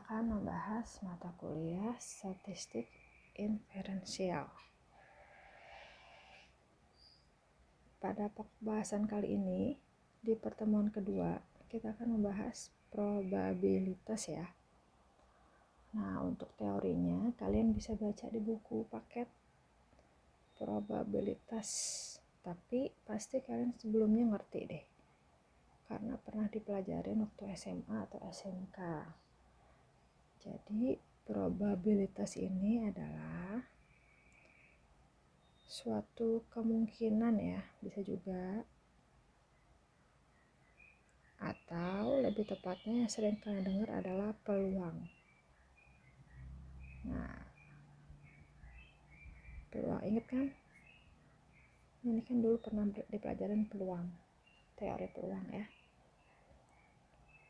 akan membahas mata kuliah statistik inferensial. Pada pembahasan kali ini, di pertemuan kedua, kita akan membahas probabilitas ya. Nah, untuk teorinya, kalian bisa baca di buku paket probabilitas. Tapi pasti kalian sebelumnya ngerti deh, karena pernah dipelajarin waktu SMA atau SMK. Jadi, probabilitas ini adalah suatu kemungkinan ya, bisa juga, atau lebih tepatnya yang sering kalian dengar adalah peluang. Nah, peluang, ingat kan? Ini kan dulu pernah dipelajarin peluang, teori peluang ya.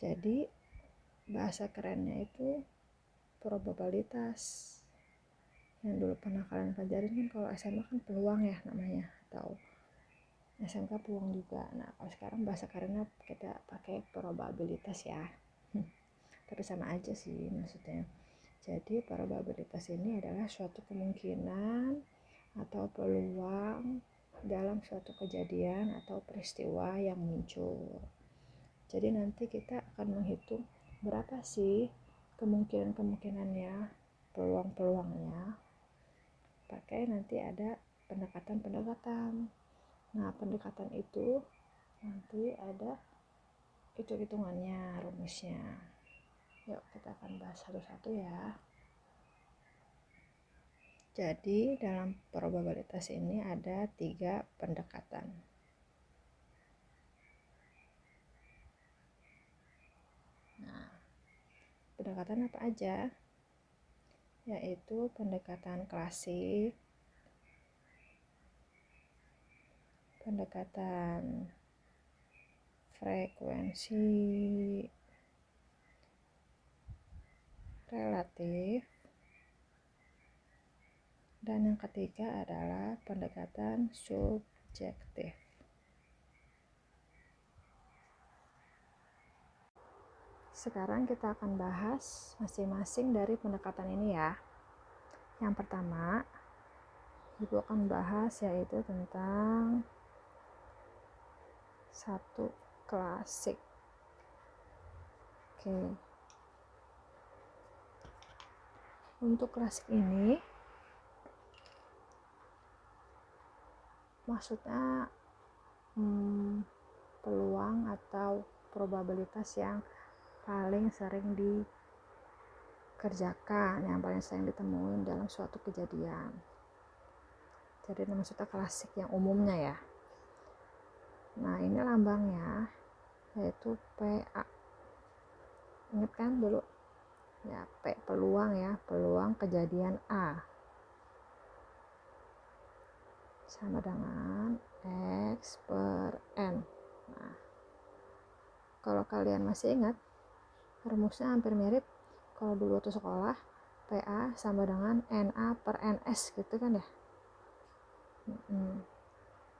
Jadi bahasa kerennya itu probabilitas. Yang dulu pernah kalian pelajarin kan kalau SMA kan peluang ya namanya, atau SMK peluang juga. Nah, kalau sekarang bahasa kerennya kita pakai probabilitas ya. Tapi sama aja sih maksudnya. Jadi probabilitas ini adalah suatu kemungkinan atau peluang dalam suatu kejadian atau peristiwa yang muncul. Jadi nanti kita akan menghitung berapa sih kemungkinan-kemungkinannya, peluang-peluangnya. Pakai nanti ada pendekatan-pendekatan. Nah, pendekatan itu nanti ada hitung-hitungannya, rumusnya. Yuk kita akan bahas satu-satu ya. Jadi dalam probabilitas ini ada 3 pendekatan. Nah, pendekatan apa aja? Yaitu pendekatan klasik, pendekatan frekuensi relatif, dan yang ketiga adalah pendekatan subjektif. Sekarang kita akan bahas masing-masing dari pendekatan ini ya. Yang pertama, Ibu akan bahas yaitu tentang satu klasik. Oke. Untuk klasik ini maksudnya peluang atau probabilitas yang paling sering dikerjakan, yang paling sering ditemuin dalam suatu kejadian. Jadi maksudnya klasik yang umumnya ya. Nah, ini lambangnya yaitu PA. Ingat kan dulu? Ya, P peluang ya, peluang kejadian A sama dengan X per N. Nah, kalau kalian masih ingat, rumusnya hampir mirip kalau dulu tuh sekolah, PA sama dengan NA per NS gitu kan ya.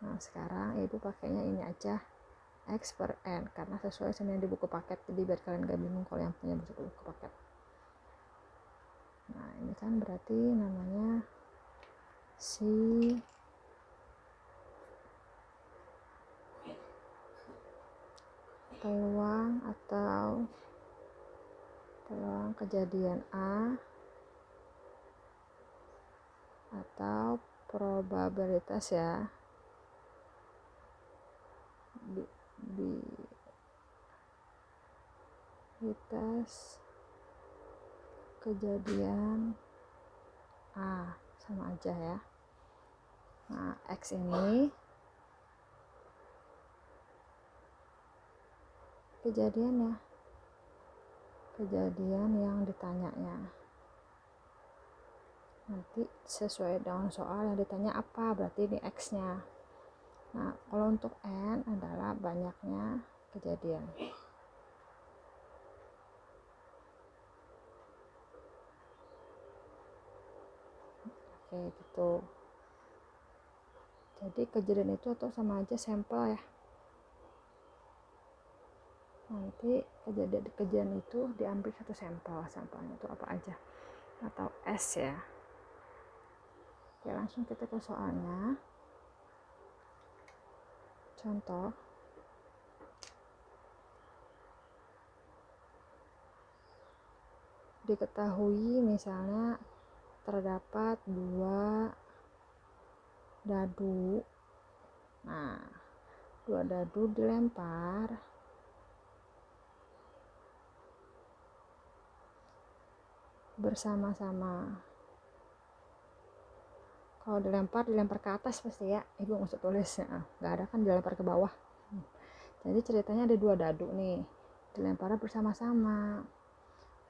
Nah, sekarang Ibu pakainya ini aja, X per N, karena sesuai sama yang di buku paket, jadi biar kalian gak bingung kalau yang punya buku paket. Nah, ini kan berarti namanya si peluang atau peluang kejadian A atau probabilitas ya, probabilitas kejadian A, sama aja ya. Nah, X ini kejadian yang ditanyanya. Nanti sesuai dengan soal yang ditanya apa, berarti ini X-nya. Nah, kalau untuk N adalah banyaknya kejadian. Oke, gitu. Jadi kejadian itu atau sama aja sampel ya. nanti kejadian itu diambil satu sampelnya itu apa aja, atau S ya. Oke, langsung kita ke soalnya. Contoh, diketahui misalnya terdapat 2 dadu. Nah, 2 dadu dilempar bersama-sama. Kalau dilempar ke atas pasti ya, ibu nggak usah tulis ya, nggak ada kan dilempar ke bawah. Jadi ceritanya ada 2 dadu nih, dilempar bersama-sama.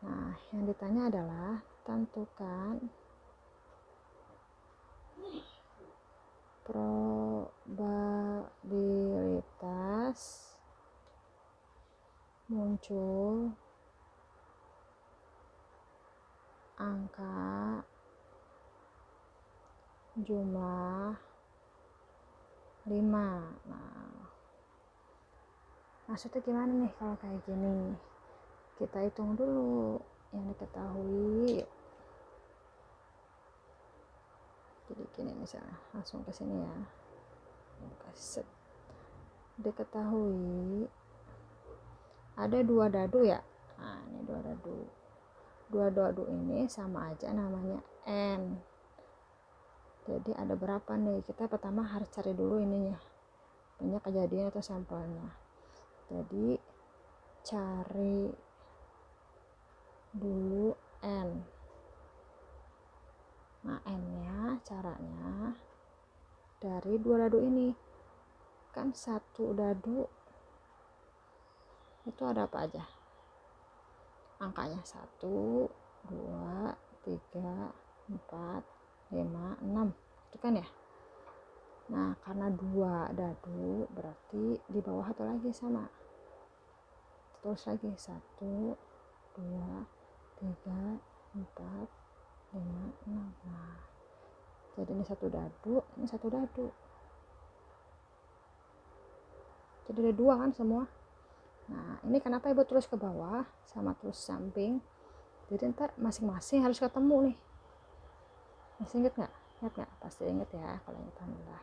Nah, yang ditanya adalah tentukan probabilitas muncul angka jumlah 5. Nah, maksudnya gimana nih kalau kayak gini? Kita hitung dulu yang diketahui. Jadi gini misalnya, langsung ke sini ya. Set. Diketahui ada 2 dadu ya. Nah, ini 2 dadu. 2 dadu ini sama aja namanya N. Jadi ada berapa nih? Kita pertama harus cari dulu ininya, banyak kejadian atau sampelnya. Jadi cari dulu N. Nah, N-nya caranya dari 2 dadu ini. Kan 1 dadu itu ada apa aja? Angkanya 1, 2, 3, 4, 5, 6. Itu kan ya? Nah, karena 2 dadu berarti di bawah satu lagi sama. Terus lagi 1, 2, 3, 4, 5, 6. Nah, jadi ini 1 dadu, ini 1 dadu. Jadi ada 2 kan semua. Nah, ini kenapa ibu tulis ke bawah sama tulis samping? Jadi ntar masing-masing harus ketemu nih. Masih inget nggak? Ingat nggak? Pasti inget ya. Kalau inget alhamdulillah.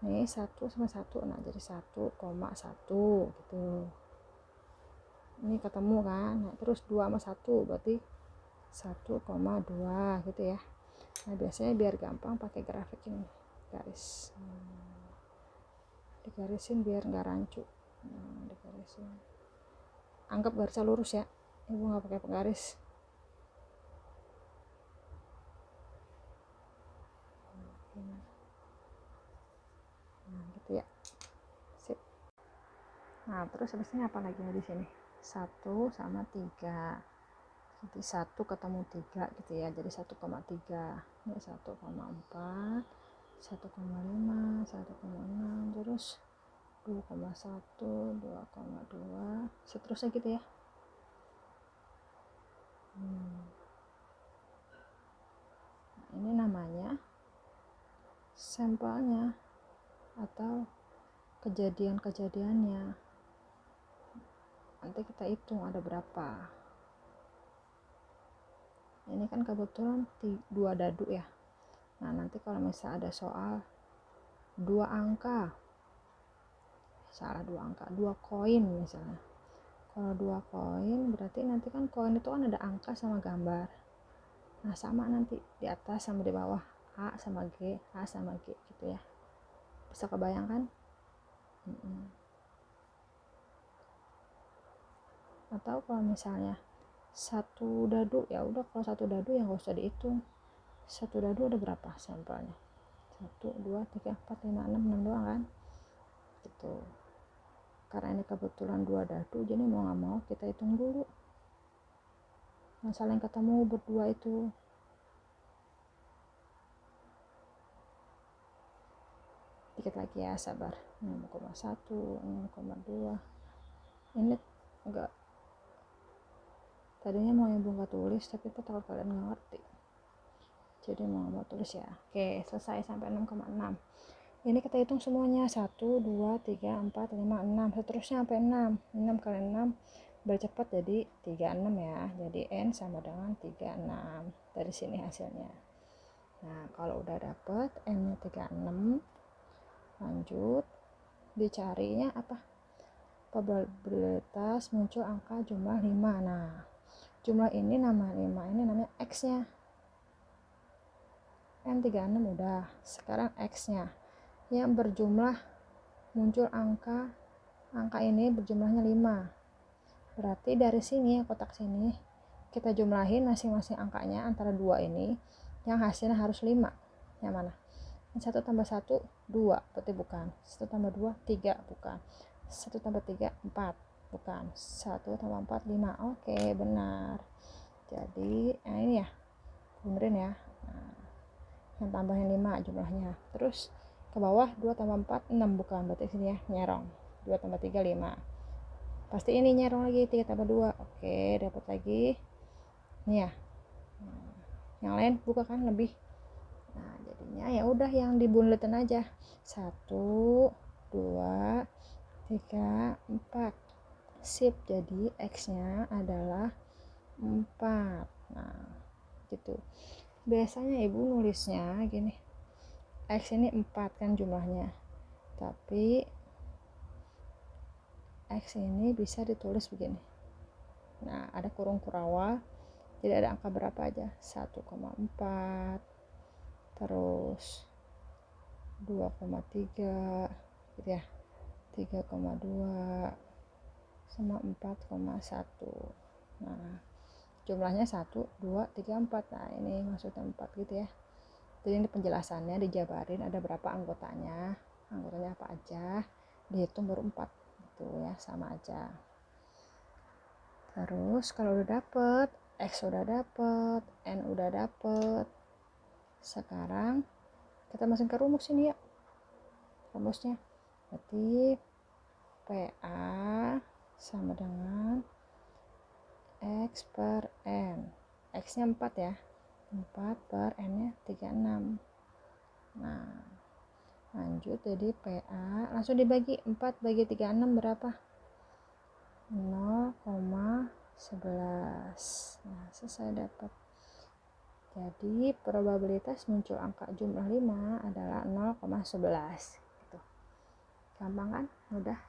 Nih 1 sama 1, nah jadi 1,1 gitu. Ini ketemu kan? Nah, terus 2 sama 1 berarti 1,2 gitu ya. Nah, biasanya biar gampang pakai grafik ini, garis. Digarisin biar nggak rancu. Digarisin. Anggap garisnya lurus ya. Ibu nggak pakai penggaris. Nah, gitu ya. Sip. Nah, terus habisnya apa lagi di sini? 1 sama 3. Jadi 1 ketemu 3 gitu ya. Jadi 1,3. Ini 1,4, 1,5, 1,6, terus 2,1, 2,2, seterusnya gitu ya. Nah, ini namanya sampelnya atau kejadian-kejadiannya. Nanti kita hitung ada berapa. Ini kan kebetulan 2 dadu ya. Nah, nanti kalau misalnya ada soal 2 angka, salah 2 angka, 2 koin misalnya. Kalau 2 koin berarti nanti kan koin itu kan ada angka sama gambar. Nah, sama nanti di atas sama di bawah, A sama G, A sama G gitu ya. Bisa kebayangkan? Atau kalau misalnya 1 dadu, ya udah kalau 1 dadu ya nggak usah dihitung. 1 dadu ada berapa sampelnya? 1, 2, 3, 4, 5, 6 doang kan? Gitu. Karena ini kebetulan 2 dadu, jadi mau nggak mau kita hitung dulu. Yang saling ketemu berdua itu. Dikit lagi ya, sabar. 6,1, 6,2. Ini enggak. Tadinya mau ibu nggak tulis, tapi takut kalian nggak ngerti. Jadi mau tulis ya. Oke, selesai sampai 6,6. Ini kita hitung semuanya, 1, 2, 3, 4, 5, 6, seterusnya sampai 6. 6 kali 6 bercepat jadi 36 ya. Jadi N sama dengan 36. Dari sini hasilnya. Nah, kalau udah dapet N nya 36, lanjut dicarinya apa? Probabilitas muncul angka jumlah 5. Nah, jumlah ini nama 5 ini namanya X nya. N36 udah. Sekarang X nya yang berjumlah muncul angka ini berjumlahnya 5. Berarti dari sini kotak sini kita jumlahin masing-masing angkanya antara 2 ini yang hasilnya harus 5. Yang mana? 1 tambah 1 2, berarti bukan. 1 tambah 2 3, bukan. 1 tambah 3 4, bukan. 1 tambah 4 5. Oke, benar. Jadi ini ya, benerin ya. Nah, yang tambahin 5 jumlahnya. Terus ke bawah 2 tambah 4 6, bukan. Berarti sini ya nyerong. 2 tambah 3 5. Pasti ini nyerong lagi 3 tambah 2. Oke, dapat lagi. Ini ya. Yang lain buka kan lebih. Nah, jadinya ya udah yang dibunletin aja. 1 2 3 4. Sip. Jadi X-nya adalah 4. Nah, gitu. Biasanya ibu nulisnya gini. X ini 4 kan jumlahnya. Tapi X ini bisa ditulis begini. Nah, ada kurung kurawal. Jadi ada angka berapa aja? 1,4, terus 2,3 gitu ya, 3,2 sama 4,1. Nah, jumlahnya 1, 2, 3, 4. Nah, ini maksudnya 4 gitu ya. Jadi ini penjelasannya dijabarin ada berapa anggotanya apa aja, dihitung baru 4 gitu ya, sama aja. Terus kalau udah dapet X udah dapet, N udah dapet, sekarang kita masukin ke rumus ini ya. Rumusnya berarti PA sama dengan X per N. X nya 4 ya, 4 per N nya 36. Nah, lanjut jadi PA langsung dibagi 4 bagi 36 berapa? 0,11. Nah, selesai dapat. Jadi probabilitas muncul angka jumlah 5 adalah 0,11 gitu. Gampang kan? Mudah.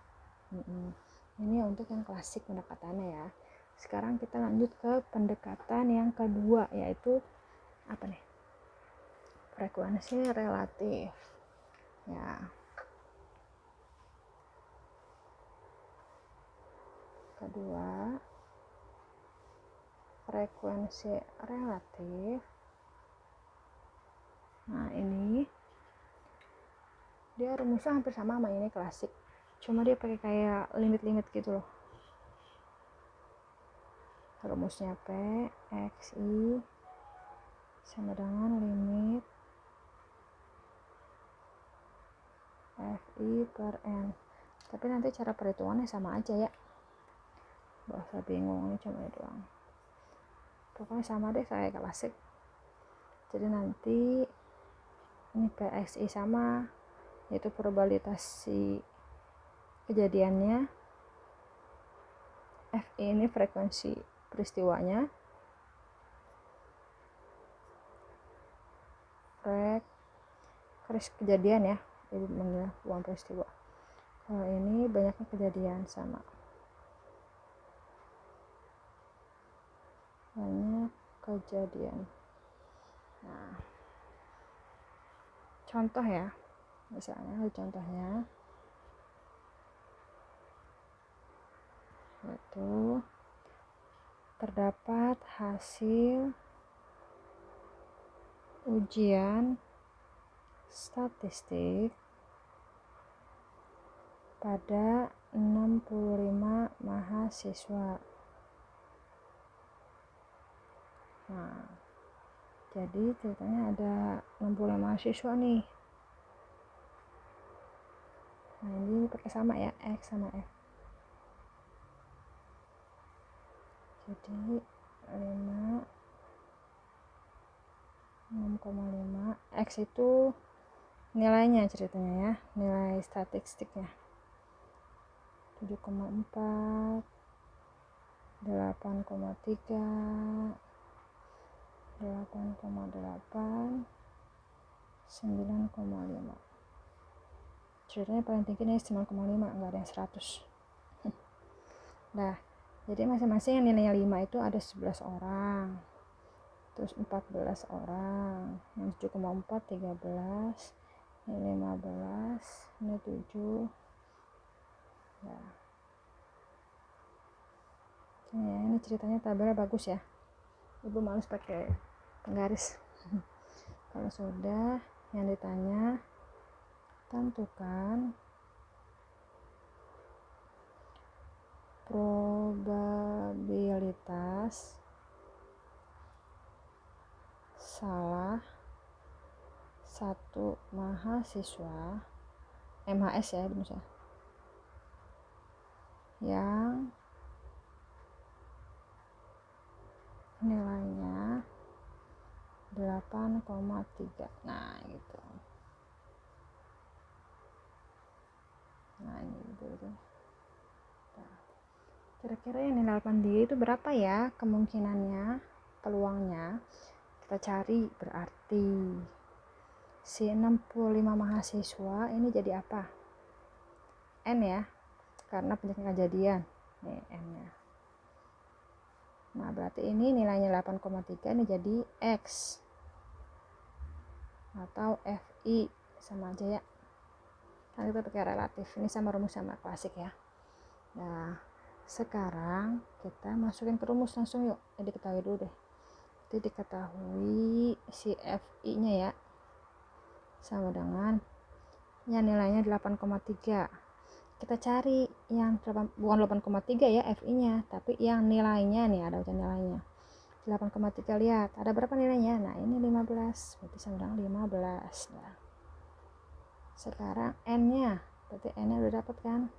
Ini untuk yang klasik pendekatannya ya. Sekarang kita lanjut ke pendekatan yang kedua, yaitu apa nih? Frekuensi relatif. Ya. Kedua, frekuensi relatif. Nah, ini dia rumusnya hampir sama ini klasik. Cuma dia pakai kayak limit-limit gitu loh. Rumusnya P X I sama dengan limit F I per N. Tapi nanti cara perhitungannya sama aja ya. Gak usah bingung, ini cuma itu doang. Pokoknya sama deh kayak klasik. Jadi nanti ini PXI sama, yaitu probabilitas si kejadiannya, FI ini frekuensi peristiwanya, kejadian ya, jadi bukan peristiwa. Kalau ini banyaknya kejadian sama, banyak kejadian. Nah, contoh ya, misalnya contohnya yaitu terdapat hasil ujian statistik pada 65 mahasiswa. Nah, jadi ceritanya ada 65 mahasiswa nih. Nah, ini pakai sama ya, X sama F. Jadi 5 6,5 X itu nilainya ceritanya ya, nilai statistiknya 7,4, 8,3, 8,8, 9,5. Ceritanya paling tinggi nih 9,5, nggak ada yang 100. Nah, jadi masing-masing yang nilainya 5 itu ada 11 orang, terus 14 orang, yang 7,4 13, ini 15, ini 7. Nah, ini ceritanya tabelnya bagus ya, ibu males pakai penggaris. Kalau sudah, yang ditanya tentukan probabilitas salah satu mahasiswa MHS ya Indonesia yang nilainya 8,3. Nah gitu. Nah ini gitu. Kira-kira yang nilai 8,3 itu berapa ya kemungkinannya, peluangnya? Kita cari. Berarti si 65 mahasiswa ini jadi apa? N ya, karena penyakit kejadian. Nih N nya. Nah berarti ini nilainya 8,3, ini jadi X atau FI, sama aja ya, kan kita pakai relatif, ini sama rumus sama klasik ya. Nah sekarang kita masukin ke rumus langsung yuk. Jadi diketahui dulu deh, jadi diketahui si FI nya ya sama dengan yang nilainya 8,3. Kita cari yang bukan 8,3 ya FI nya, tapi yang nilainya nih, ada ujian nilainya 8,3. lihat ada berapa nilainya. Nah ini 15, berarti sama dengan 15. Nah sekarang N nya, berarti N nya udah dapat kan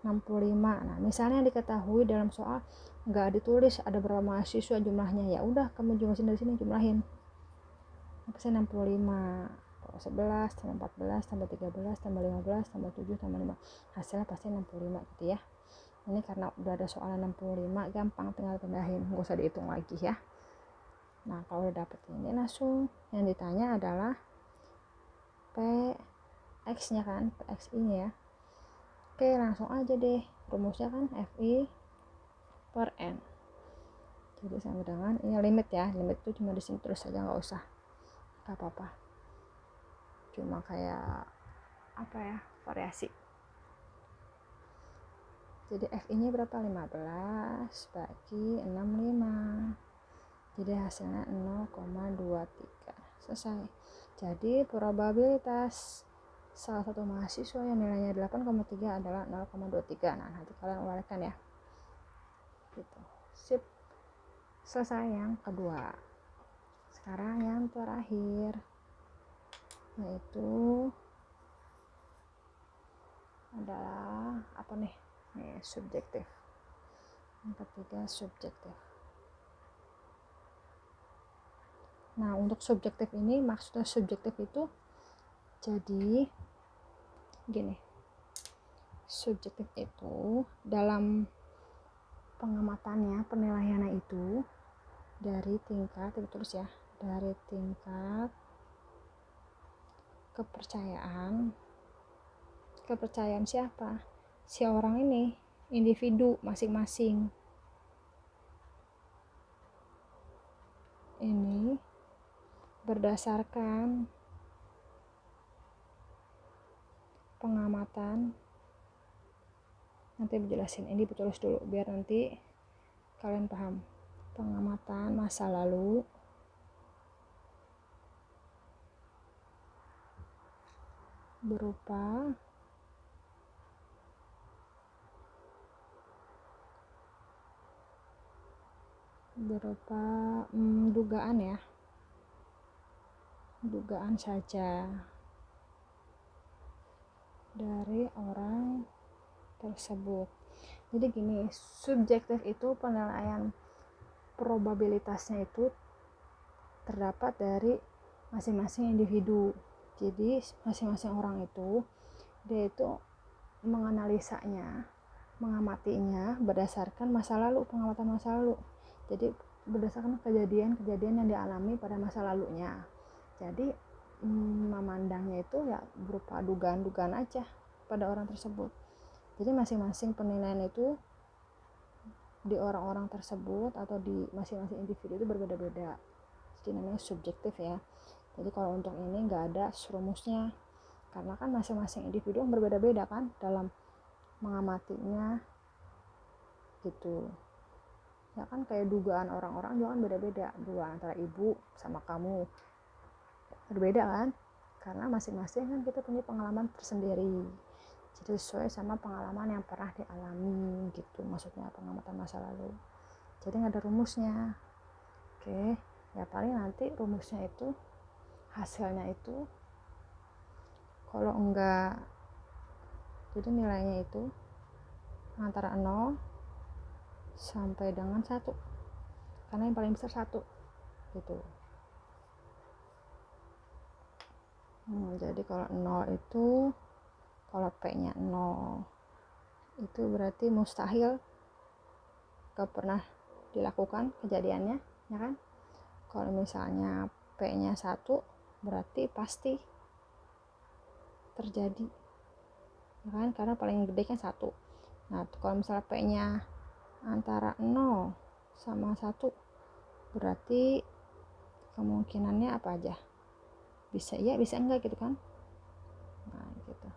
65. Nah misalnya diketahui dalam soal nggak ditulis ada berapa mahasiswa jumlahnya, ya udah kamu jumlahin dari sini, jumlahin apa sih 65, 11 tambah 14 tambah 13 tambah 15 tambah 7 tambah 5, hasilnya pasti 65 gitu ya. Ini karena udah ada soalan 65, gampang, tinggal pindahin, nggak usah dihitung lagi ya. Nah kalau udah dapet ini langsung yang ditanya adalah PX nya kan, PXI nya ya. Oke langsung aja deh, rumusnya kan FI per N, jadi sama dengan ini limit ya, limit itu cuma di sini terus saja, nggak usah, nggak apa-apa, cuma kayak apa ya, variasi. Jadi FI nya berapa? 15 bagi 65, jadi hasilnya 0,23. Selesai. Jadi probabilitas salah satu mahasiswa yang nilainya 8,3 adalah 0,23. Nah nanti kalian uraikan ya gitu. Sip, selesai yang kedua. Sekarang yang terakhir, yaitu adalah apa nih, subjektif. Yang ketiga subjektif. Nah untuk subjektif ini, maksudnya subjektif itu jadi gini, subjektif itu dalam pengamatannya, penilaiannya itu dari tingkat, itu terus ya, dari tingkat kepercayaan siapa? Si orang ini, individu masing-masing. Ini berdasarkan pengamatan, nanti dijelasin, ini ditulis dulu biar nanti kalian paham. Pengamatan masa lalu berupa dugaan ya, dugaan saja dari orang tersebut. Jadi gini, subjektif itu penilaian probabilitasnya itu terdapat dari masing-masing individu. Jadi masing-masing orang itu dia itu menganalisanya, mengamatinya berdasarkan masa lalu, pengamatan masa lalu. Jadi berdasarkan kejadian-kejadian yang dialami pada masa lalunya. Jadi memandangnya itu ya berupa dugaan-dugaan aja pada orang tersebut. Jadi masing-masing penilaian itu di orang-orang tersebut atau di masing-masing individu itu berbeda-beda. Jadi namanya subjektif ya. Jadi kalau untuk ini nggak ada rumusnya, karena kan masing-masing individu berbeda-beda kan dalam mengamatinya gitu. Ya kan kayak dugaan orang-orang juga kan beda-beda, dugaan antara ibu sama kamu berbeda kan, karena masing-masing kan kita punya pengalaman tersendiri. Jadi sesuai sama pengalaman yang pernah dialami gitu, maksudnya pengamatan masa lalu. Jadi nggak ada rumusnya. Oke, ya paling nanti rumusnya itu hasilnya itu kalau enggak, jadi nilainya itu antara 0 sampai dengan 1, karena yang paling besar 1 gitu. Jadi kalau 0 itu, kalau P nya 0 itu berarti mustahil, gak pernah dilakukan kejadiannya, ya kan. Kalau misalnya P nya 1 berarti pasti terjadi, ya kan, karena paling gede kan 1. Nah kalau misalnya P nya antara 0 sama 1 berarti kemungkinannya apa aja, bisa iya bisa enggak gitu kan. Nah gitu,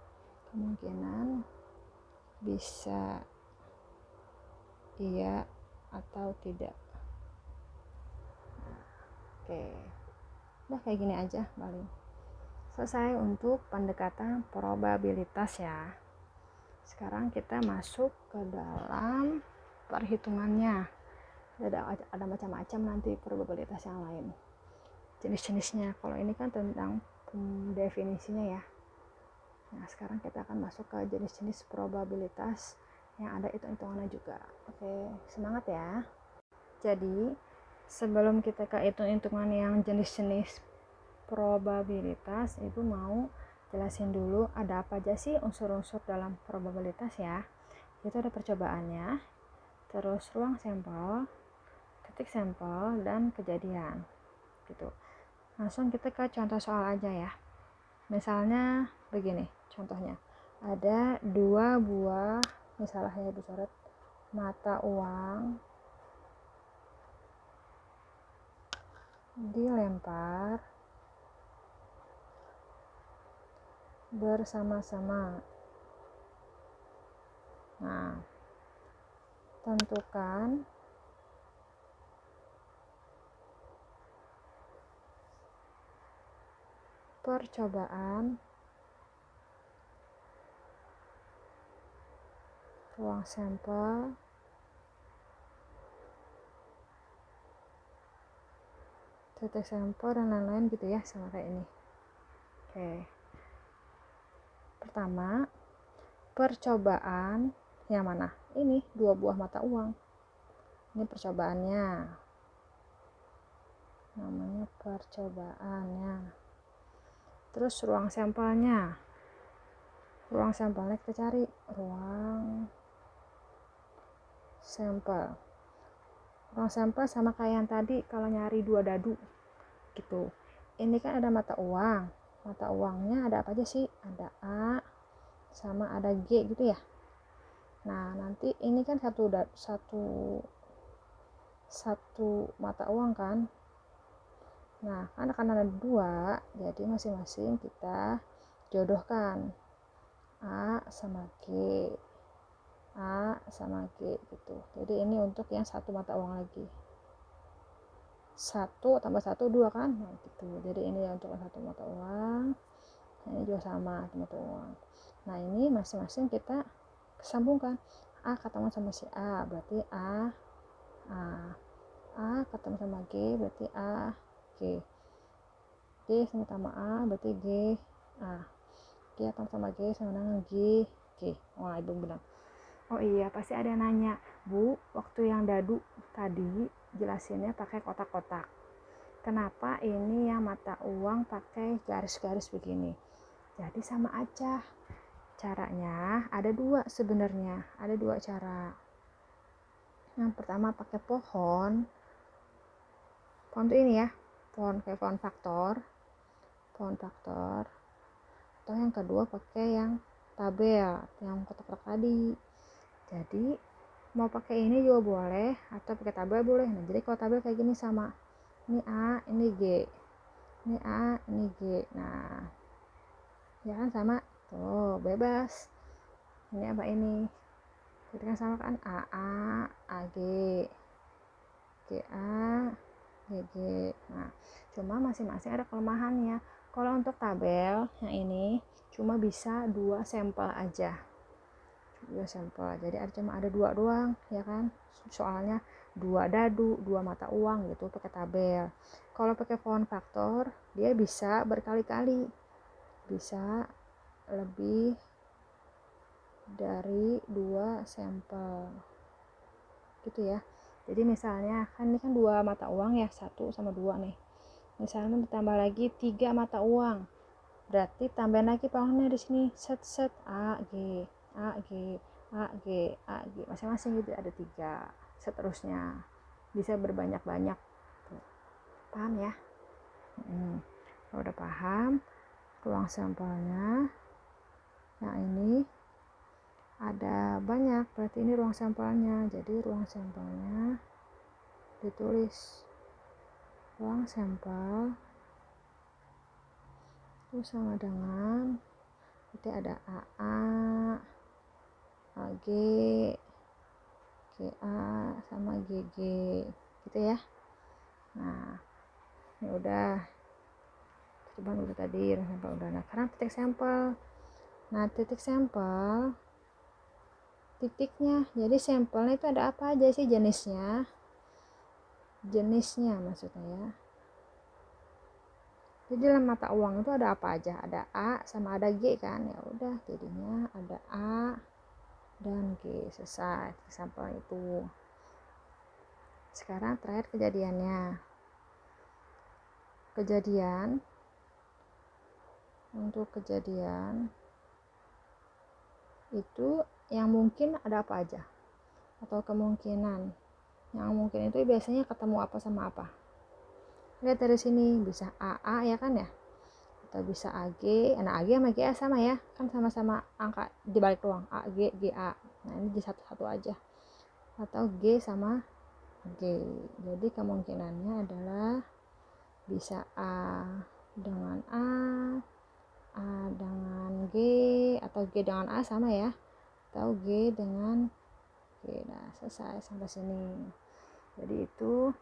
kemungkinan bisa iya atau tidak. Oke, udah kayak gini aja paling selesai untuk pendekatan probabilitas ya. Sekarang kita masuk ke dalam perhitungannya. Ada macam-macam nanti probabilitas yang lain, jenis-jenisnya. Kalau ini kan tentang definisinya ya. Nah sekarang kita akan masuk ke jenis-jenis probabilitas yang ada hitung-hitungannya juga. Oke, semangat ya. Jadi sebelum kita ke hitung-hitungan yang jenis-jenis probabilitas, Ibu mau jelasin dulu ada apa aja sih unsur-unsur dalam probabilitas ya. Itu ada percobaannya, terus ruang sampel, titik sampel, dan kejadian gitu. Langsung kita ke contoh soal aja ya. Misalnya begini contohnya, ada 2 buah, misalnya dicoret mata uang dilempar bersama-sama. Nah, tentukan percobaan ruang sampel titik sampel dan lain-lain gitu ya, sama kayak ini. Oke, pertama percobaan yang mana? Ini 2 buah mata uang, ini percobaannya, namanya percobaannya. Terus ruang sampelnya kita cari ruang sampel sama kayak yang tadi kalau nyari 2 dadu gitu. Ini kan ada mata uangnya ada apa aja sih, ada A sama ada G gitu ya. Nah nanti ini kan satu mata uang kan. Nah kan ada 2, jadi masing-masing kita jodohkan A sama G gitu. Jadi ini untuk yang satu mata uang lagi, 1 tambah 1 2 kan, nah gitu. Jadi ini untuk satu mata uang, nah ini juga sama satu mata uang. Nah ini masing-masing kita sambungkan, A ketemu sama si A berarti A ketemu sama G berarti A G sama A berarti G A, G ketemu sama G sama dengan G. Wah ibu benar. Oh iya, pasti ada yang nanya, Bu, waktu yang dadu tadi jelasinnya pakai kotak-kotak. Kenapa ini yang mata uang pakai garis-garis begini? Jadi sama aja. Caranya ada dua sebenarnya, ada dua cara. Yang pertama pakai pohon tuh ini ya, pohon kayak pohon faktor. Atau yang kedua pakai yang tabel, yang kotak-kotak tadi. Jadi mau pakai ini juga boleh, atau pakai tabel boleh. Nah, jadi kalau tabel kayak gini sama, ini A, ini G, ini A, ini G. Nah, ya kan sama, tuh bebas. Ini apa ini? Jadi kan sama kan, AA, AG, GA, GG. Nah, cuma masing-masing ada kelemahannya. Kalau untuk tabel yang ini cuma bisa 2 sampel aja. 2 sampel. Jadi cuma ada 2 doang, ya kan? Soalnya 2 dadu, 2 mata uang gitu pakai tabel. Kalau pakai pohon faktor, dia bisa berkali-kali. Bisa lebih dari 2 sampel gitu ya. Jadi misalnya kan ini kan 2 mata uang ya, 1 sama 2 nih. Misalnya ditambah lagi 3 mata uang, berarti tambahin lagi pohonnya di sini, set A G A G A G A G, masing-masing gitu ada 3, seterusnya bisa berbanyak-banyak tuh. Paham ya? Kalau udah paham, ruang sampelnya yang ini ada banyak, berarti ini ruang sampelnya. Jadi ruang sampelnya ditulis ruang sampel itu sama dengan, berarti ada AA, AG, GA sama GG gitu ya. Nah, ini udah coba udah tadi ruang sampel udah. Nah, sekarang titik sampel. Nah, titik sampel, titiknya, jadi sampelnya itu ada apa aja sih jenisnya maksudnya ya. Jadi dalam mata uang itu ada apa aja, ada A sama ada G kan, ya udah jadinya ada A dan G, selesai sampel itu. Sekarang terakhir kejadiannya. Untuk kejadian itu yang mungkin ada apa aja, atau kemungkinan yang mungkin itu biasanya ketemu apa sama apa. Lihat dari sini, bisa AA ya kan ya, atau bisa AG. Nah, AG sama GA sama ya, kan sama-sama angka dibalik doang, AG GA. Nah, ini di satu-satu aja, atau G sama G. Jadi kemungkinannya adalah bisa A dengan A dengan G, atau G dengan A sama ya, atau G dengan G. Nah, selesai sampai sini. Jadi itu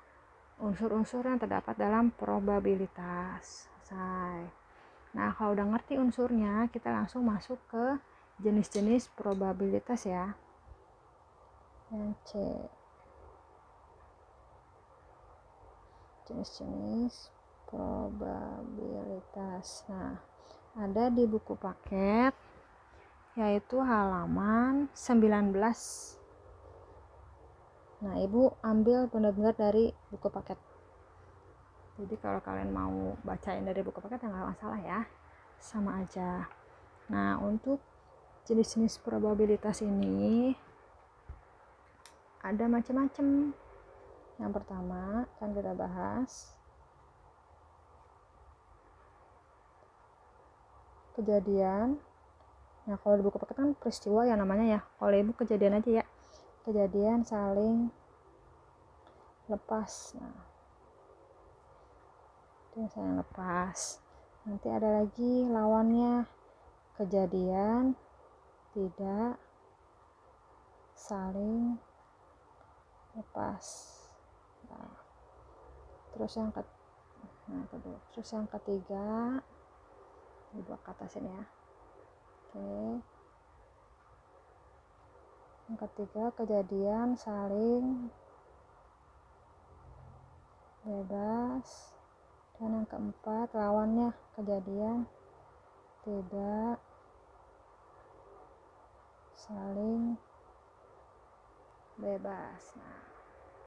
unsur-unsur yang terdapat dalam probabilitas. Selesai. Nah, kalau udah ngerti unsurnya, kita langsung masuk ke jenis-jenis probabilitas ya. Yang C, jenis-jenis probabilitas. Nah, ada di buku paket, yaitu halaman 19. Nah, ibu ambil benar-benar dari buku paket. Jadi kalau kalian mau bacain dari buku paket ya nggak masalah ya, sama aja. Nah, untuk jenis-jenis probabilitas ini ada macam-macam. Yang pertama kan kita bahas kejadian. Nah, kalau di buku paket kan peristiwa ya namanya ya. Kalau ibu kejadian aja ya. Kejadian saling lepas. Nah, itu yang saling lepas. Nanti ada lagi lawannya, kejadian tidak saling lepas. Nah, terus yang ketiga dibuat ke atasin ya. Oke. Yang ketiga kejadian saling bebas, dan yang keempat lawannya kejadian tidak saling bebas. Nah,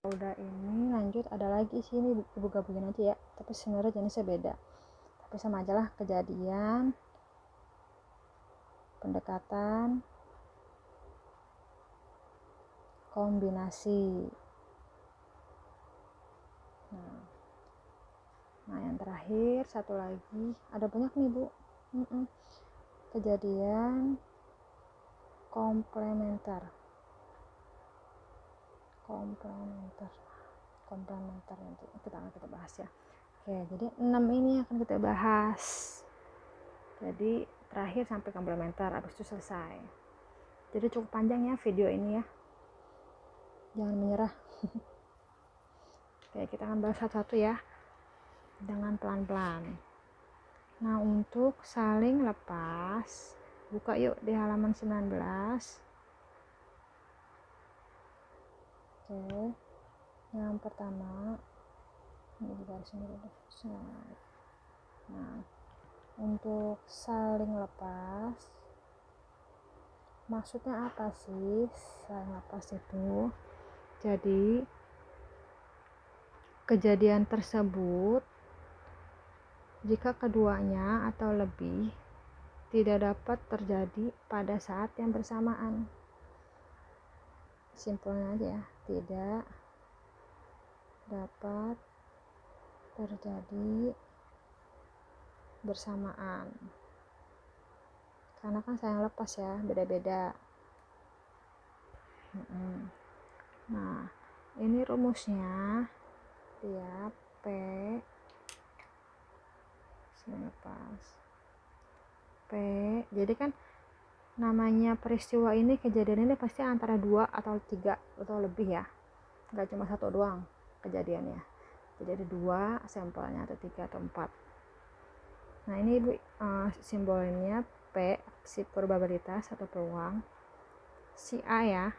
Udah ini lanjut, ada lagi sini ibu gabungin aja ya, tapi sebenarnya jenisnya beda, tapi sama aja lah. Kejadian, pendekatan, kombinasi. Nah yang terakhir satu lagi, ada banyak nih bu. Kejadian komplementer nanti kita bahas ya. Oke, jadi 6 ini akan kita bahas. Jadi terakhir sampai komplementer, habis itu selesai. Jadi cukup panjang ya video ini ya, jangan menyerah. Oke, kita akan bahas satu-satu ya dengan pelan-pelan. Nah, untuk saling lepas, buka yuk di halaman 19. Oke, yang pertama ini di garis ini dulu. Nah, untuk saling lepas, maksudnya apa sih saling lepas itu? Jadi kejadian tersebut jika keduanya atau lebih tidak dapat terjadi pada saat yang bersamaan. Simpelnya aja ya, tidak dapat terjadi bersamaan. Karena kan sayang lepas ya, beda-beda. Nah, ini rumusnya dia P lepas P. Jadi kan namanya peristiwa ini, kejadian ini pasti antara 2 atau 3 atau lebih ya, nggak cuma satu doang kejadiannya. Jadi ada 2 sampelnya, atau 3 atau 4. Nah ini ibu, simbolnya P, si probabilitas atau peluang, si A ya,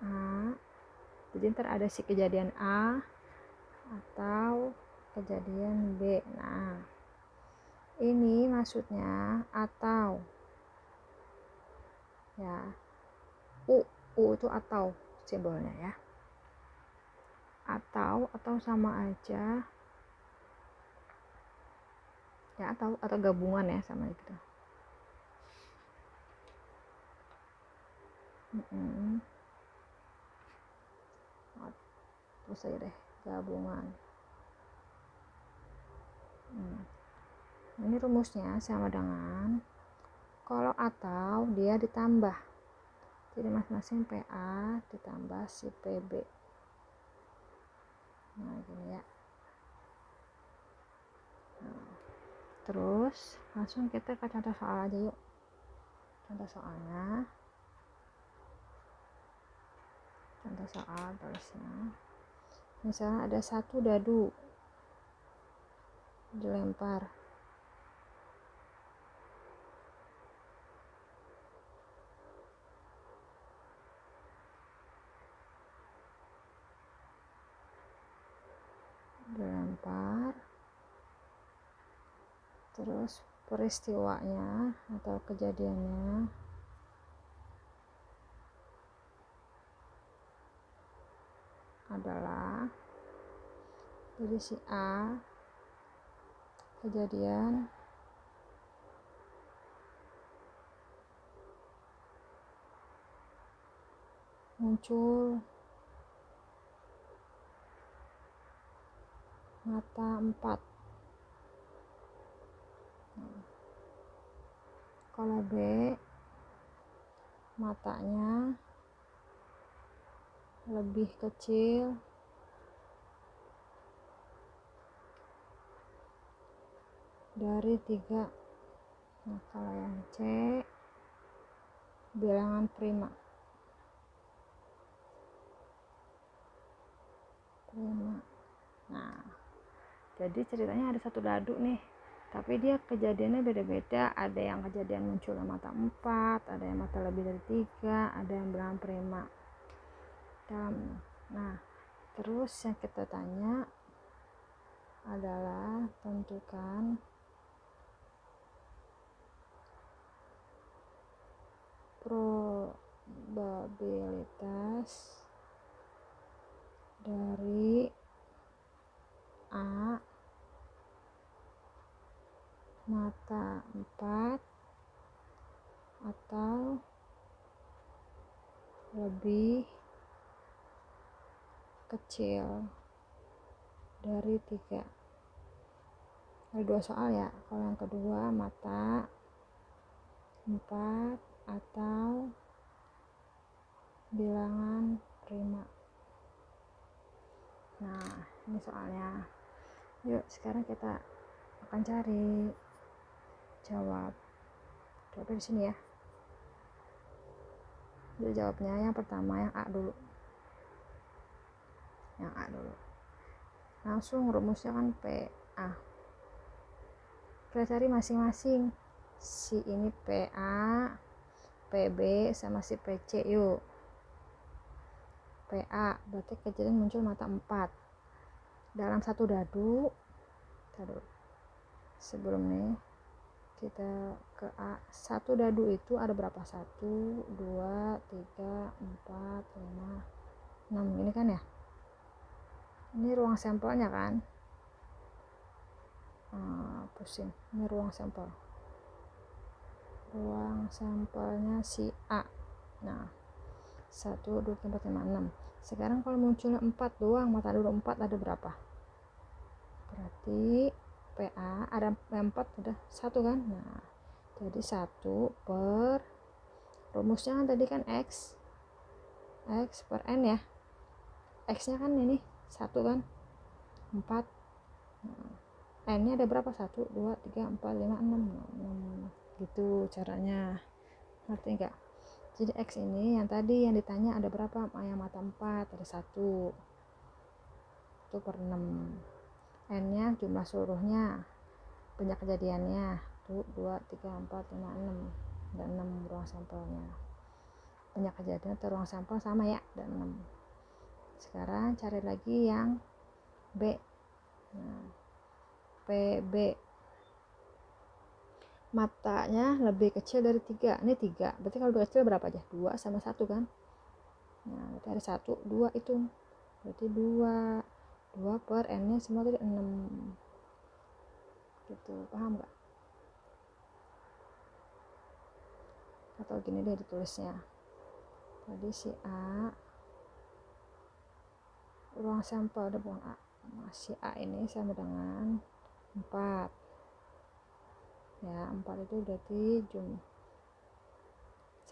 A. Jadi ntar ada si kejadian A atau kejadian B. Nah ini maksudnya atau ya, U itu atau simbolnya ya, atau sama aja ya, atau gabungan ya, sama gitu. Terus aja deh, gabungan. Ini rumusnya sama dengan kalau atau dia ditambah, jadi masing-masing PA ditambah si PB. Nah gini ya. Terus langsung kita ke contoh soal aja yuk. Contoh soalnya, contoh soal tulisnya, misalnya ada satu dadu dilempar, terus peristiwanya atau kejadiannya adalah, jadi si A kejadian muncul mata 4. Kalau B matanya lebih kecil dari 3. Nah kalau yang C bilangan prima. Nah jadi ceritanya ada satu dadu nih, tapi dia kejadiannya beda-beda. Ada yang kejadian munculnya mata 4, ada yang mata lebih dari 3, ada yang bilangan prima. Nah terus yang kita tanya adalah tentukan probabilitas dari A mata 4 atau lebih kecil dari 3. Ada 2 soal ya. Kalau yang kedua mata 4 atau bilangan prima. Nah, ini soalnya. Yuk, sekarang kita akan cari jawab. Coba di sini ya. Jadi jawabnya yang pertama yang A dulu. Yang A dulu. Langsung rumusnya kan PA. Kita cari masing-masing. Si ini PA, PB sama si PC. Yuk. PA berarti kejadian muncul mata 4 dalam satu dadu. Sebelum nih kita ke A, satu dadu itu ada berapa? 1, 2, 3, 4, 5, 6 ini kan ya. Ini ruang sampelnya kan. Pusing, ini ruang sampel. Ruang sampelnya si A. Nah, 1, 2, 3, 4, 5, 6. Sekarang kalau munculnya 4 doang, mata dulu 4 ada berapa? Berarti PA ada 4 udah 1 kan. Nah, jadi 1 per rumusnya kan tadi kan X per N ya. X nya kan ini 1 kan 4. N nya ada berapa? 1, 2, 3, 4, 5, 6. Gitu caranya. Ngerti enggak? Jadi X ini yang tadi yang ditanya ada berapa? Yang mata 4 ada 1. Itu per 6. N nya jumlah seluruhnya, banyak kejadiannya. 1, 2, 3, 4, 5, 6. Ada 6 ruang sampelnya. Banyak kejadian atau ruang sampel sama ya, ada 6. Sekarang cari lagi yang B. Nah, PB matanya lebih kecil dari 3. Ini 3. Berarti kalau lebih kecil berapa aja? 2 sama 1 kan. Nah, berarti ada 1, 2 itu. Berarti 2. 2 per N nya semua tadi 6. Gitu, paham gak? Atau gini deh ditulisnya. Tadi si A ruang sampel ada buang A. Si A ini sama dengan 4. Ya, 4 itu berarti jum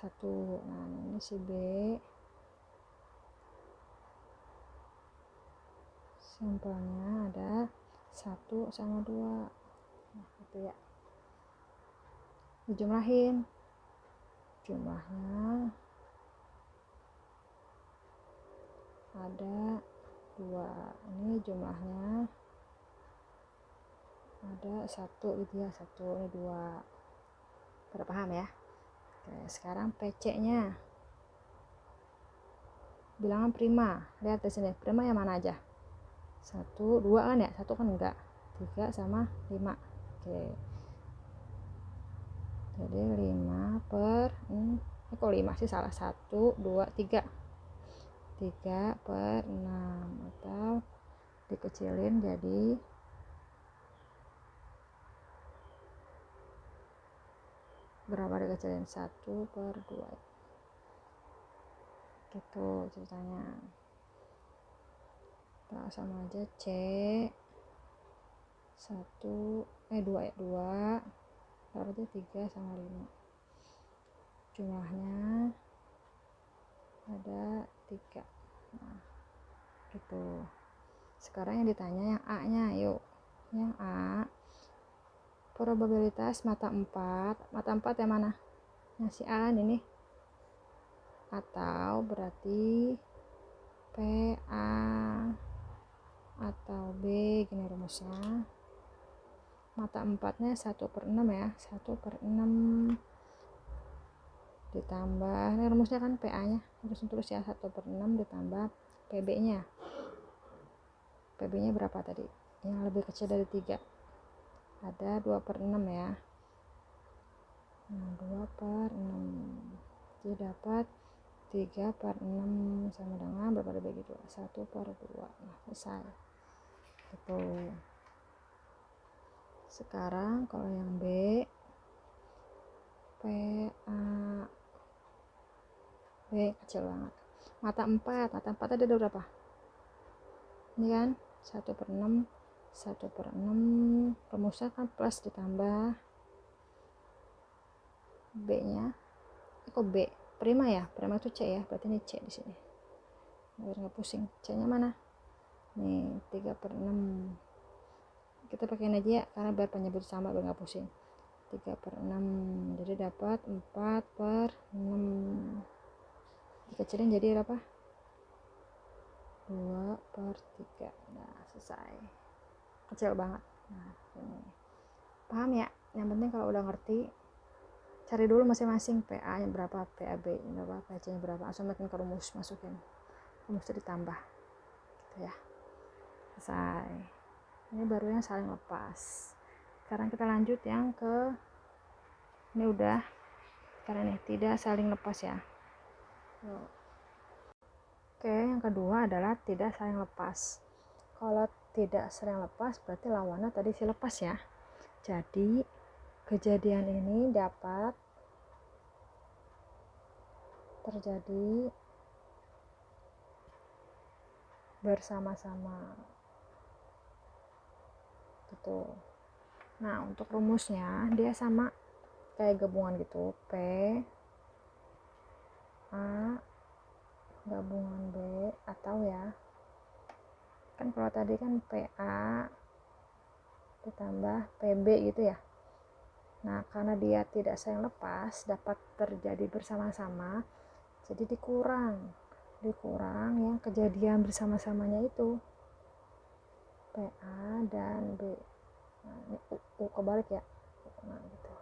1. Nah, ini si B sampelnya ada 1 sama 2. Nah, itu ya. Dijumlahin. Jumlahnya ada 2. Ini jumlahnya ada 1 gitu ya. 1, ini 2. Pada paham ya? Oke, sekarang PC nya bilangan prima. Lihat di sini, prima yang mana aja? 1, 2 kan ya? 1 kan enggak. 3 sama 5. Oke. Jadi 5 per kok 5 sih, salah. 1, 2, 3. 3 per 6 atau dikecilin jadi berapa dikecilin? 1 per 2. Gitu ceritanya. Nah, sama aja C 2 ya 2 berarti 3 sama 5. Jumlahnya ada 3. Nah, gitu. Sekarang yang ditanya yang A nya. Yuk, yang A probabilitas mata 4 yang mana? Yang si A ini atau berarti PA atau B. Gini rumusnya, mata 4 nya 1 per 6 ya. 1 per 6 ditambah, ini rumusnya kan PA nya harus tulis ya, 1 per 6 ditambah PB nya. PB nya berapa tadi? Yang lebih kecil dari 3 ada 2 per 6 ya. Nah, 2 per 6 jadi dapat 3/6 sama dengan berapa dibagi 2? 1/2. Nah, selesai. Gitu. Sekarang kalau yang B, PA B kecil banget. Mata 4 ada berapa? Ini kan 1/6 rumusnya kan plus ditambah B nya kok B prima ya, prima itu C ya, berarti ini C di sini biar nggak pusing. C nya mana nih? 3/6 kita pakein aja ya karena biar penyebut sama biar nggak pusing. 3/6 jadi dapat 4/6 dikecilin jadi berapa? 2/3. Nah, selesai. Kecil banget. Nah, ini. Paham ya? Yang penting kalau udah ngerti, cari dulu masing-masing PA nya berapa, PAB nya berapa, PC nya berapa. Langsung masukin ke rumus, rumusnya ditambah. Gitu ya. Selesai. Ini baru yang saling lepas. Sekarang kita lanjut yang ke ini udah karena ini tidak saling lepas ya. Oke, yang kedua adalah tidak saling lepas. Kalau tidak saling lepas berarti lawannya tadi si lepas ya. Jadi kejadian ini dapat terjadi bersama-sama. Gitu. Nah, untuk rumusnya dia sama kayak gabungan gitu. P A gabungan B atau ya kan kalau tadi kan PA ditambah PB gitu ya. Nah, karena dia tidak saling lepas dapat terjadi bersama-sama, jadi dikurang yang kejadian bersama-samanya itu PA dan B. Nah, ini U kebalik ya. Nah, gitu.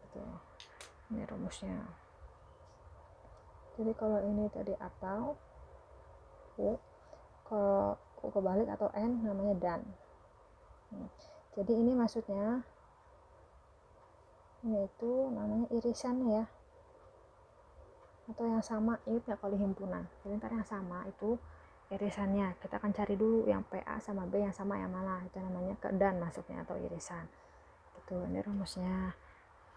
Gitu. Ini rumusnya. Jadi kalau ini tadi atau U, kalau U kebalik atau N namanya dan. Jadi ini maksudnya ini itu namanya irisan ya, atau yang sama. Ini nggak kalau himpunan, jadi ntar yang sama itu irisannya kita akan cari dulu yang PA sama B yang sama yang mana, itu namanya ke dan masuknya atau irisan gitu. Ini rumusnya.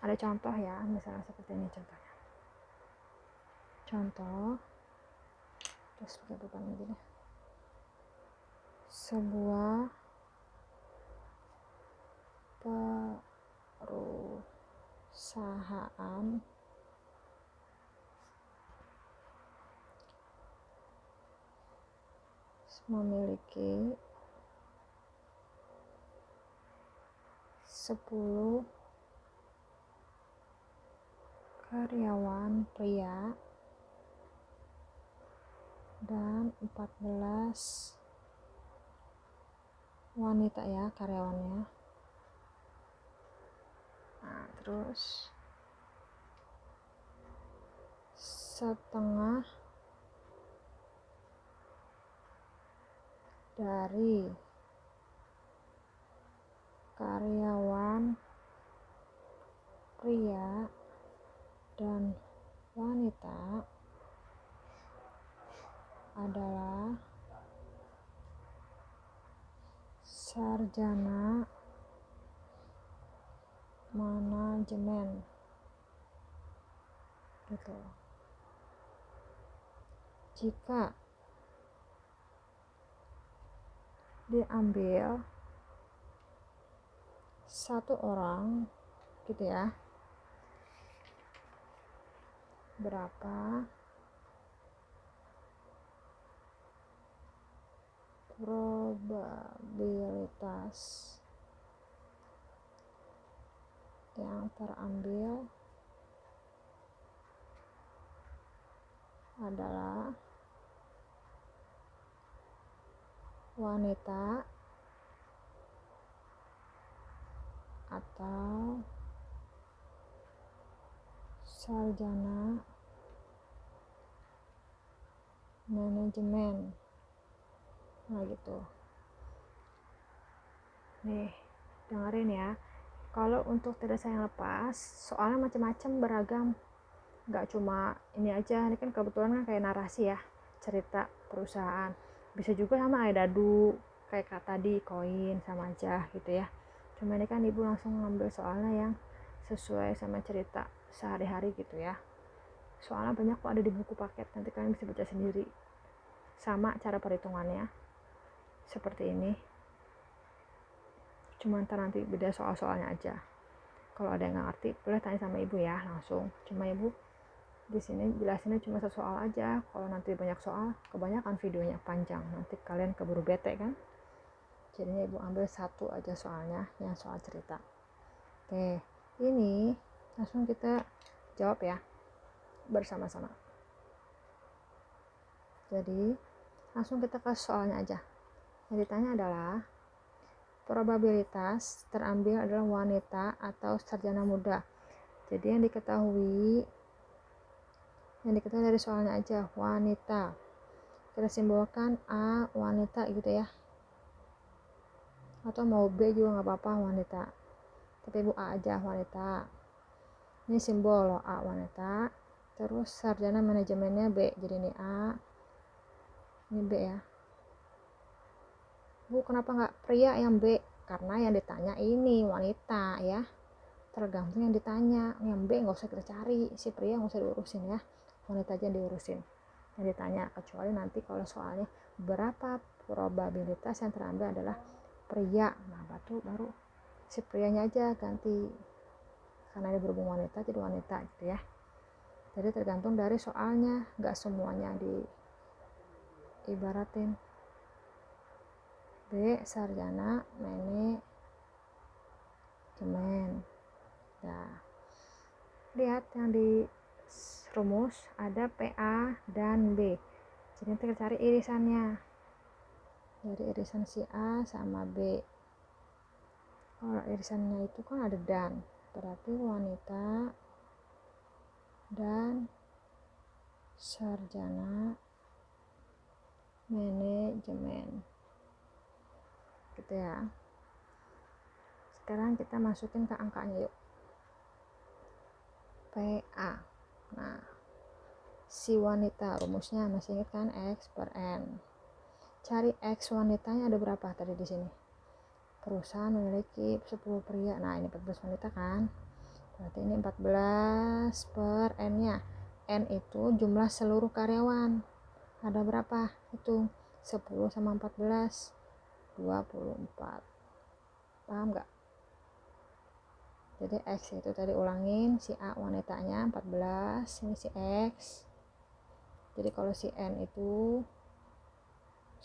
Ada contoh ya, misalnya seperti ini contohnya. Contoh terus pakai beban lagi deh. Sebuah perusahaan memiliki 10 karyawan pria dan 14 wanita ya karyawannya. Nah, terus setengah dari karyawan pria dan wanita adalah sarjana manajemen gitu. Jika diambil satu orang gitu ya, berapa probabilitas yang terambil adalah wanita atau sarjana manajemen. Nah gitu. Nih dengerin ya, Kalau untuk tidak sayang lepas, soalnya macam-macam, beragam, nggak cuma ini aja. Ini kan kebetulan kan kayak narasi ya, cerita perusahaan. Bisa juga sama ayah dadu, kayak kata tadi koin, sama aja gitu ya. Cuma ini kan ibu langsung ngambil soalnya yang sesuai sama cerita sehari-hari gitu ya. Soalnya banyak kok ada di buku paket, nanti kalian bisa baca sendiri. Sama cara perhitungannya seperti ini, cuma ntar nanti beda soal-soalnya aja. Kalau ada yang nggak ngerti boleh tanya sama ibu ya langsung. Cuma ibu di sini jelasinnya cuma satu soal aja. Kalau nanti banyak soal, kebanyakan videonya panjang, nanti kalian keburu bete kan. Jadinya ibu ambil satu aja soalnya, yang soal cerita. Oke, ini langsung kita jawab ya bersama-sama. Jadi langsung kita ke soalnya aja. Yang ditanya adalah probabilitas terambil adalah wanita atau sarjana muda. Jadi yang diketahui dari soalnya aja, wanita. Kita simbolkan A, wanita gitu ya. Atau mau B juga nggak apa-apa, wanita. Tapi ibu A aja, wanita. Ini simbol loh, A, wanita. Terus sarjana manajemennya B. Jadi ini A, ini B ya. Bu, kenapa nggak pria yang B? Karena yang ditanya ini wanita ya. Tergantung yang ditanya. Yang B nggak usah kita cari, si pria nggak usah diurusin ya, wanita aja yang diurusin yang ditanya. Kecuali nanti kalau soalnya berapa probabilitas yang terambil adalah pria, nah baru si prianya aja ganti, karena dia berhubung wanita jadi wanita gitu ya. Jadi tergantung dari soalnya, nggak semuanya diibaratin. B, sarjana manajemen. Nah, lihat yang di rumus ada PA dan B. Jadi nanti kita cari irisannya. Dari irisan si A sama B. Kalau irisannya itu kan ada dan, berarti wanita dan sarjana manajemen. Gitu ya. Sekarang kita masukin ke angkanya yuk. PA. Nah, si wanita, rumusnya masih ingat kan, X per N. Cari X wanitanya ada berapa tadi di sini? Perusahaan memiliki 10 pria. Nah, ini 14 wanita kan? Berarti ini 14 per N-nya. N itu jumlah seluruh karyawan. Ada berapa? Hitung. 10 sama 14. 24. Paham gak? Jadi X itu tadi ulangin, si A wanitanya 14, ini si X. Jadi kalau si N itu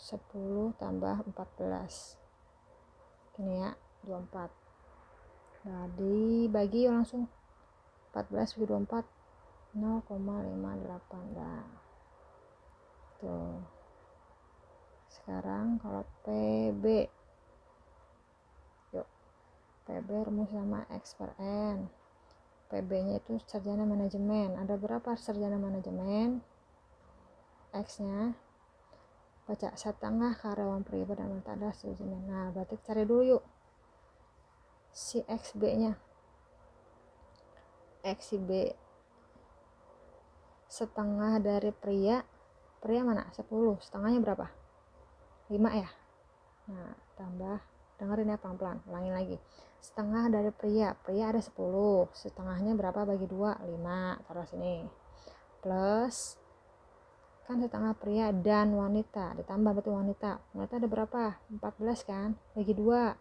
10 tambah 14. Ini ya, 24. Nah, dibagi langsung 14 bagi 24 0,58. Nah, tuh. Sekarang kalau PB, yuk, PB rumus sama X per N. PB nya itu sarjana manajemen. Ada berapa sarjana manajemen? X nya baca, setengah karyawan pria dan wanita ada sarjana. Nah, berarti cari dulu yuk si XB nya. X si B setengah dari pria mana? 10, setengahnya berapa? 5 ya. Nah, tambah, dengerin ya pelan-pelan, ulangin lagi. Setengah dari pria ada 10, setengahnya berapa bagi 2? 5, taruh sini. Plus, kan setengah pria dan wanita, ditambah berarti wanita ada berapa? 14 kan, bagi 2,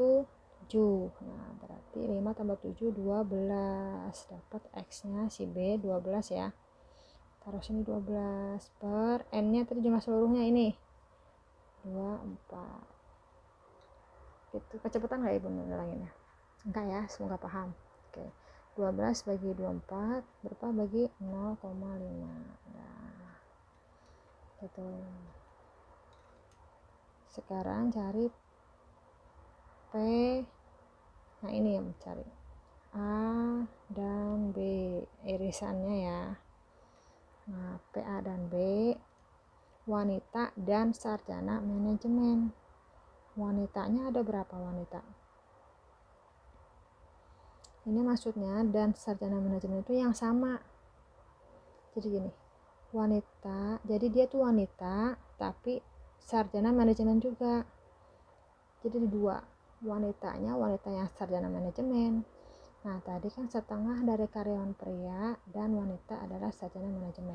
7. Nah, berarti 5 tambah 7, 12. Dapat X nya si B 12 ya. Taruh sini 12 per N nya tadi jumlah seluruhnya ini 24. Gitu. Kecepatan gak ibu nulanginnya? Enggak ya, semoga paham. Oke, 12 bagi 24 berapa bagi 0,5. Nah, gitu. Sekarang cari P. Nah, ini yang cari A dan B irisannya ya. Nah, PA dan B, wanita dan sarjana manajemen. Wanitanya ada berapa wanita? Ini maksudnya dan sarjana manajemen itu yang sama. Jadi gini, wanita, jadi dia tuh wanita tapi sarjana manajemen juga. Jadi dua, wanitanya wanita yang sarjana manajemen. Nah, tadi kan setengah dari karyawan pria dan wanita adalah sarjana manajemen.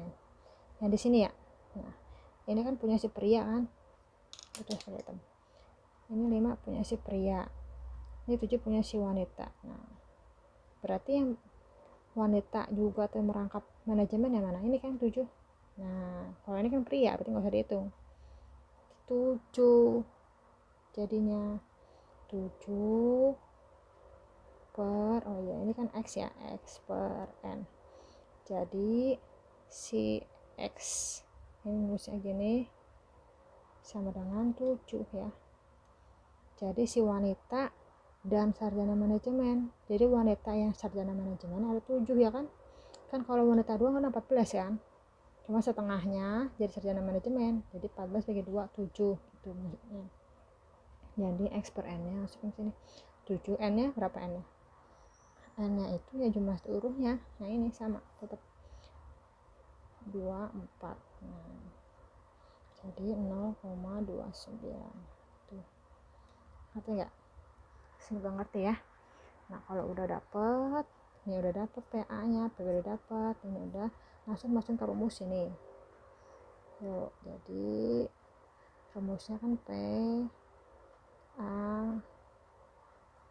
Yang di sini ya. Nah, ini kan punya si pria kan. Itu hitam. Ini 5 punya si pria. Ini 7 punya si wanita. Nah, berarti yang wanita juga tuh merangkap manajemen yang mana? Ini kan 7. Nah, kalau ini kan pria, berarti nggak usah dihitung. 7 jadinya 7 per, oh ya ini kan X ya, X per N. Jadi si X ini nulisnya gini sama dengan 7 ya. Jadi si wanita dan sarjana manajemen, jadi wanita yang sarjana manajemen ada 7 ya kan. Kan kalau wanita doang kan 14 kan, cuma setengahnya jadi sarjana manajemen, jadi 14 bagi 2 7 gitu maksudnya. Jadi X per N nya masukin sini 7, N nya berapa N nya? N nya itu ya jumlah seluruhnya. Nah ini sama tetap 24. Nah, jadi 0,29 tuh, ngerti nggak? Semoga ngerti ya. Nah kalau udah dapet, ini udah dapet PA nya, PB udah dapet, ini udah langsung masukin ke rumus ini. Yuk, jadi rumusnya kan P A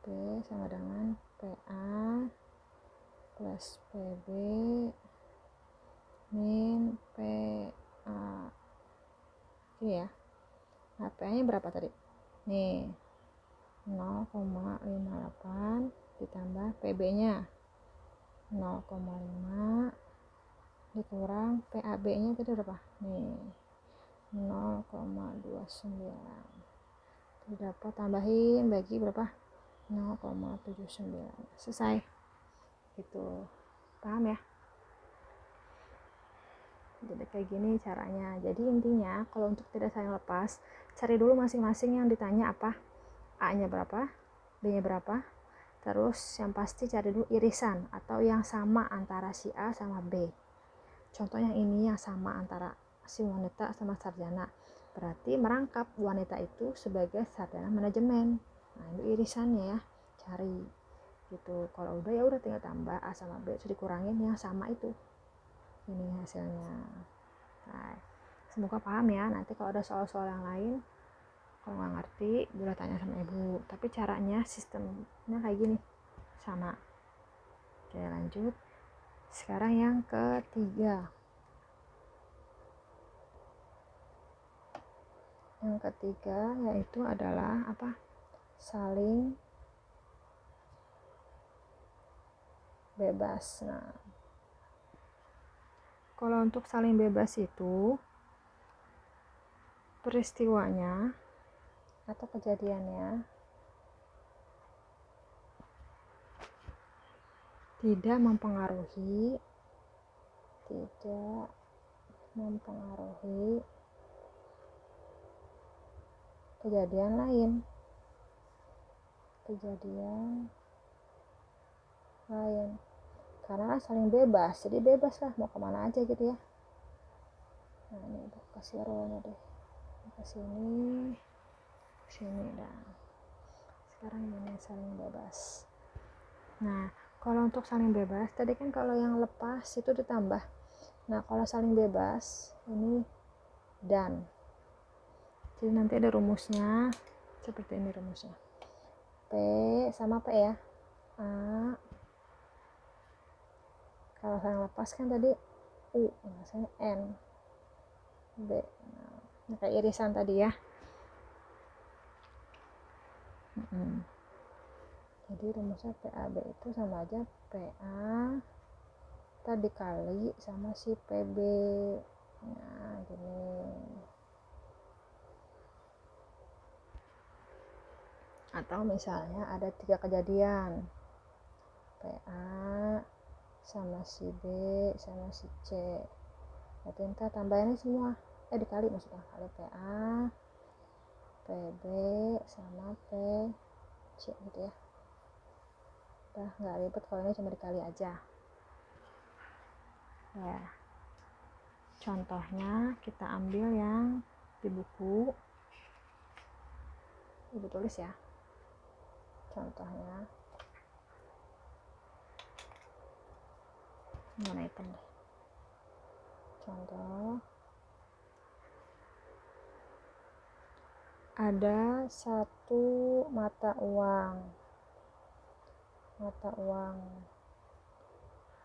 P sama dengan PA plus PB min PA. Ini ya. Nah, PA nya berapa tadi? Nih 0,58 ditambah PB nya 0,5 dikurang PAB nya tadi berapa? Nih 0,29. Dapat tambahin bagi berapa? 0,79. Selesai. Gitu. Paham ya? Jadi kayak gini caranya. Jadi intinya kalau untuk tidak saling lepas, cari dulu masing-masing yang ditanya apa. A-nya berapa? B-nya berapa? Terus yang pasti cari dulu irisan atau yang sama antara si A sama B. Contoh yang ini yang sama antara si wanita sama sarjana. Berarti merangkap wanita itu sebagai sarjana manajemen. Nah, itu irisannya ya. Cari gitu. Kalau udah ya udah tinggal tambah A sama B, terus dikurangin yang sama itu. Ini hasilnya. Nah, semoga paham ya. Nanti kalau ada soal-soal yang lain, kalau nggak ngerti boleh tanya sama ibu. Tapi caranya sistemnya kayak gini, sama. Oke lanjut. Sekarang yang ketiga. Yang ketiga yaitu adalah apa? Saling bebas. Nah, kalau untuk saling bebas itu peristiwanya atau kejadiannya tidak mempengaruhi kejadian lain. Karena kan saling bebas, jadi bebas lah mau kemana aja gitu ya. Nah ini udah kasih rollnya deh, ke sini dah. Sekarang ini saling bebas. Nah kalau untuk saling bebas tadi kan kalau yang lepas itu ditambah. Nah kalau saling bebas ini dan, jadi nanti ada rumusnya seperti ini rumusnya. P sama P ya. A kalau saling lepas kan tadi U, maksudnya N. B. Nah, kayak irisan tadi ya. Jadi rumusnya PAB itu sama aja PA tadi dikali sama si PB. Nah gini. Atau misalnya ada 3 kejadian, PA sama si B sama si C, berarti ntar tambahinnya semua dikali, maksudnya kali PA PB sama PC gitu ya. Udah nggak ribet kalau ini cuma dikali aja ya. Contohnya kita ambil yang di buku, ibu tulis ya. Contohnya warna hitam deh. Contoh, ada satu mata uang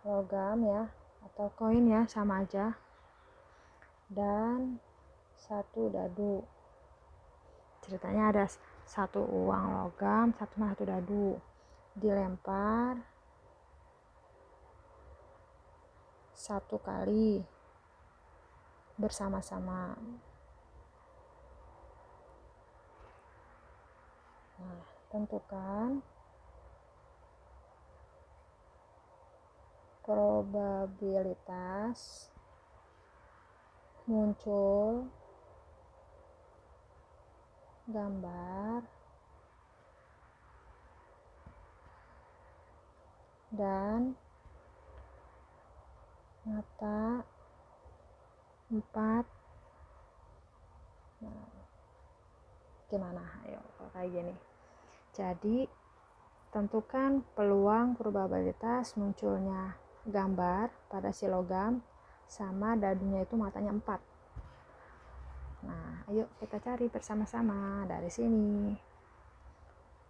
logam ya, atau koin ya, sama aja, dan satu dadu. Ceritanya ada satu uang logam, satu dadu, dilempar satu kali bersama-sama. Nah, tentukan probabilitas muncul gambar dan mata 4. Nah, gimana? Ayo, kayak gini. Jadi tentukan peluang probabilitas munculnya gambar pada si logam sama dadunya itu matanya 4. Nah, ayo kita cari bersama-sama dari sini.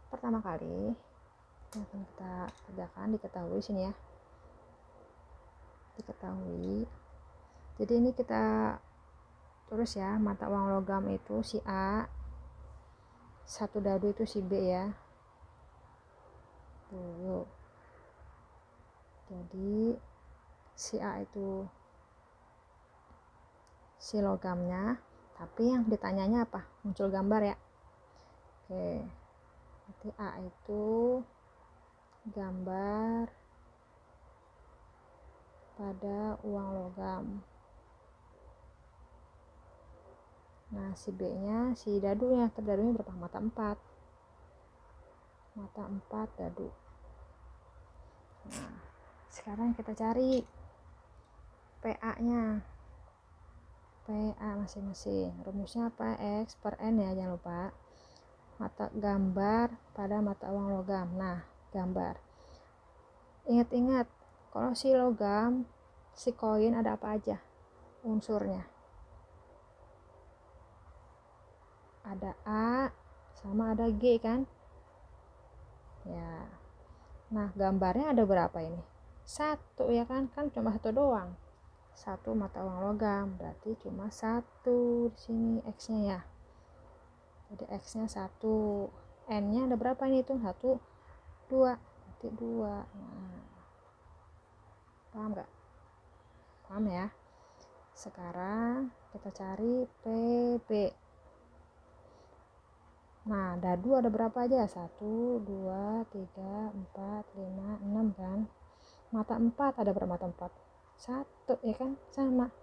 Pertama kali yang akan kita kerjakan, diketahui sini ya. Diketahui. Jadi ini kita tulis ya, mata uang logam itu si A, satu dadu itu si B ya. Tuh. Jadi si A itu si logamnya, tapi yang ditanyanya apa? Muncul gambar ya. Oke. Berarti A itu gambar pada uang logam. Nah, si B-nya, si dadunya, terdadunya berapa? Mata 4. Mata 4 dadu. Nah, sekarang kita cari PA-nya. PA masing-masing. Rumusnya apa? X per N ya, jangan lupa. Mata gambar pada mata uang logam. Nah, gambar. Ingat-ingat, kalau si logam, si koin ada apa aja unsurnya? Ada A sama ada G kan? Ya. Nah, gambarnya ada berapa ini? 1 ya kan? Kan cuma 1 doang. 1 mata uang logam, berarti cuma 1 di sini X-nya ya. Jadi X-nya 1. N-nya ada berapa ini? Itu 1, 2. Berarti 2. Nah. Paham gak? Paham ya? Sekarang kita cari PB. Nah, dadu ada berapa aja? 1, 2, 3, 4, 5, 6 kan? Mata 4 ada berapa mata 4? 1 ya kan? Sama.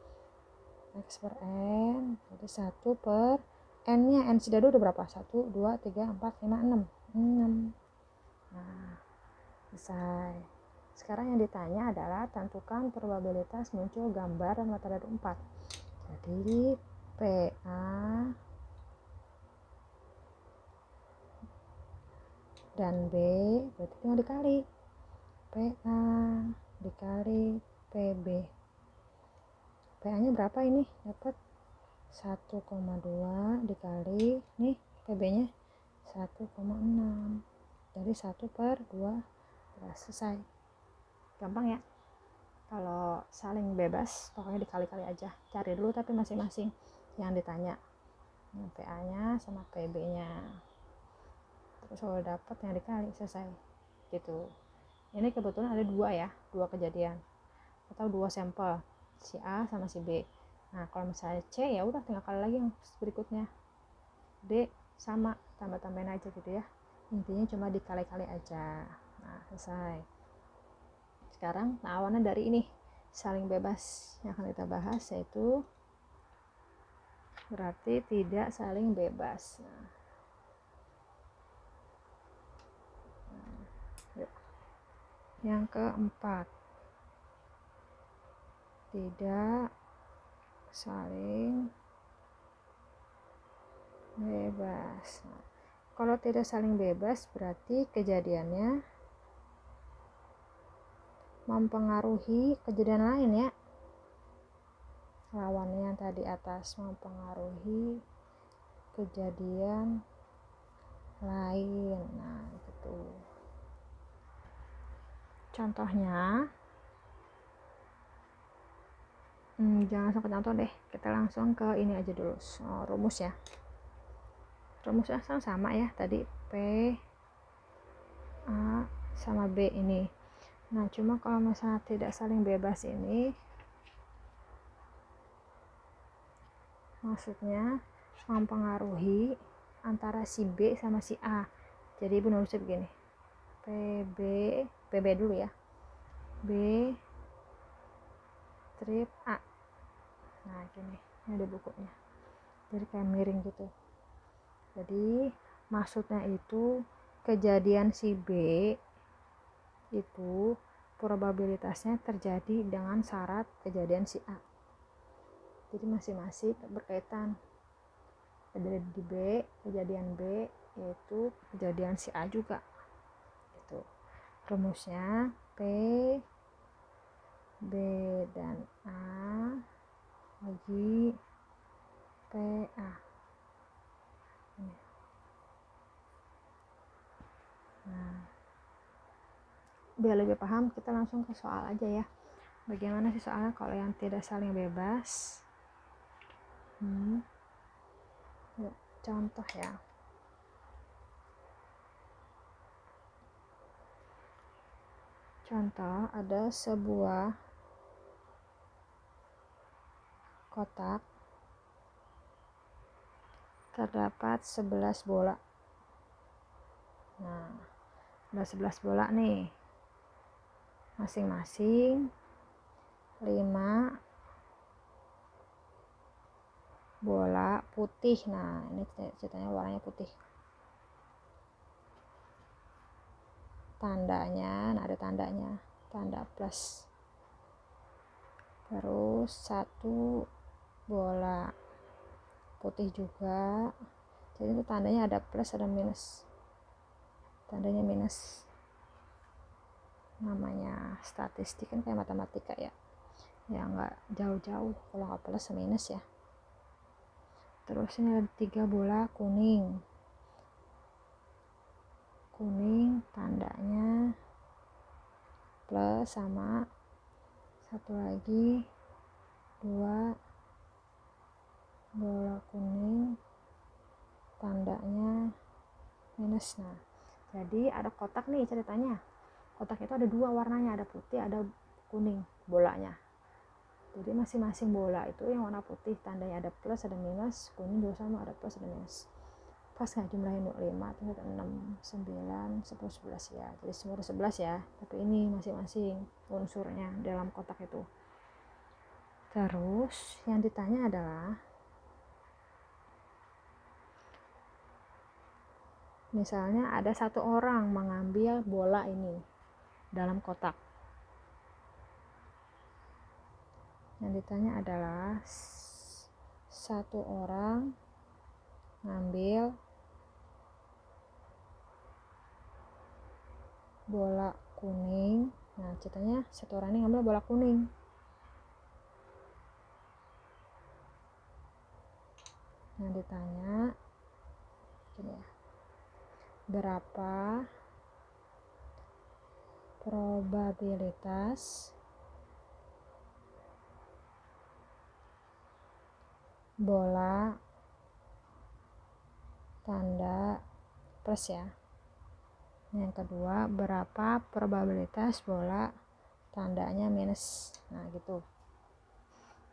X per N. Jadi 1 per N-nya. N si dadu ada berapa? 1, 2, 3, 4, 5, 6. 6. Nah, selesai. Sekarang yang ditanya adalah tentukan probabilitas muncul gambar dan mata dadu 4. Jadi PA dan B berarti tinggal dikali. PA dikali PB. PA-nya berapa ini? Dapat 1,2 dikali nih PB-nya 1,6. Jadi 1 per 2. Selesai. Gampang ya? Kalau saling bebas, pokoknya dikali-kali aja. Cari dulu tapi masing-masing yang ditanya. Yang PA-nya sama PB-nya. Terus kalau dapat yang dikali, selesai. Gitu. Ini kebetulan ada 2 ya, 2 kejadian. Atau 2 sampel, si A sama si B. Nah, kalau misalnya C ya udah tinggal kali lagi yang berikutnya. D sama, tambah-tambahin aja gitu ya. Intinya cuma dikali-kali aja. Nah, selesai. Sekarang lawannya dari ini, saling bebas yang akan kita bahas, yaitu berarti tidak saling bebas. Nah, yuk. Yang keempat, tidak saling bebas. Nah, kalau tidak saling bebas berarti kejadiannya mempengaruhi kejadian lain ya. Lawannya yang tadi atas mempengaruhi kejadian lain. Nah, gitu. Contohnya, jangan langsung ke contoh deh, kita langsung ke ini aja dulu, rumus ya. Rumusnya sama ya, tadi P A sama B ini. Nah, cuma kalau misalnya tidak saling bebas ini, maksudnya mempengaruhi antara si B sama si A. Jadi ibu nulisnya begini, PB dulu ya, B strip A. Nah gini, ini ada bukunya, jadi kayak miring gitu. Jadi maksudnya itu kejadian si B itu probabilitasnya terjadi dengan syarat kejadian si A. Jadi masing-masing berkaitan. Dari di B, kejadian B yaitu kejadian si A juga. Itu rumusnya P B dan A bagi PA. Nah, biar lebih paham kita langsung ke soal aja ya. Bagaimana sih soalnya kalau yang tidak saling bebas? Yuk, contoh ya. Contoh, ada sebuah kotak terdapat 11 bola. Nah, ada 11 bola nih. Masing-masing 5 bola putih. Nah, ini ceritanya warnanya putih. Tandanya, nah ada tandanya, tanda plus. Terus 1 bola putih juga. Jadi itu tandanya ada plus ada minus. Tandanya minus. Namanya statistik kan kayak matematika ya. Ya nggak jauh-jauh kalau nggak plus minus ya. Terus ini ada 3 bola kuning. Kuning tandanya plus sama 1 lagi 2 bola kuning tandanya minus. Nah, jadi ada kotak nih ceritanya. Kotak itu ada 2 warnanya, ada putih ada kuning bolanya. Jadi masing-masing bola itu yang warna putih tandanya ada plus ada minus, kuning juga sama ada plus ada minus. Pas nggak jumlahin 5 terus 6 9 10 11 ya, jadi semua 11 ya, tapi ini masing-masing unsurnya dalam kotak itu. Terus yang ditanya adalah misalnya ada 1 orang mengambil bola ini dalam kotak. Yang ditanya adalah 1 orang ngambil bola kuning. Nah, ceritanya 1 orang ini ngambil bola kuning. Yang ditanya gini ya, berapa probabilitas bola tanda plus ya. Yang kedua, berapa probabilitas bola tandanya minus. Nah gitu.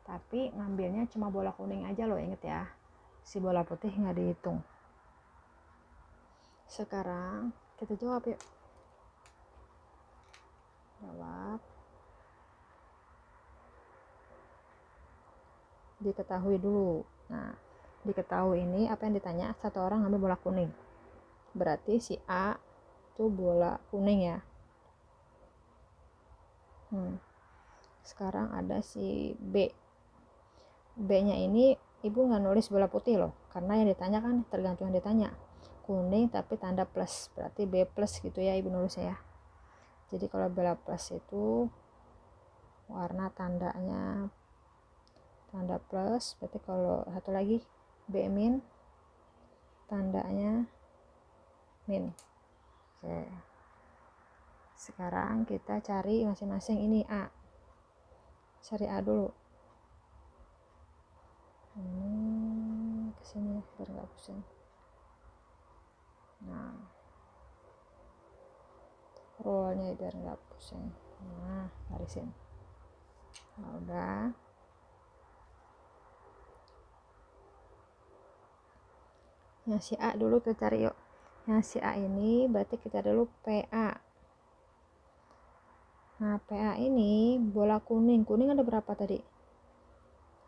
Tapi ngambilnya cuma bola kuning aja loh, inget ya, si bola putih nggak dihitung. Sekarang kita jawab yuk. Jawab. Diketahui dulu. Nah, diketahui ini apa yang ditanya, 1 orang ngambil bola kuning. Berarti si A itu bola kuning ya. Sekarang ada si B nya ini ibu nggak nulis bola putih loh, karena yang ditanya kan tergantung yang ditanya. Kuning tapi tanda plus, berarti B plus gitu ya ibu nulisnya ya. Jadi kalau bola plus itu warna tandanya tanda plus, berarti kalau satu lagi B min tandanya min. Oke, sekarang kita cari masing-masing. Ini A, cari A dulu. Ini kesini biar nggak pusing. Nah, rollnya biar nggak pusing. Nah, garisin. Nah, udah. Yang si A dulu kita cari yuk. Yang si A ini berarti kita dulu PA. Nah, PA ini bola kuning. Kuning ada berapa tadi?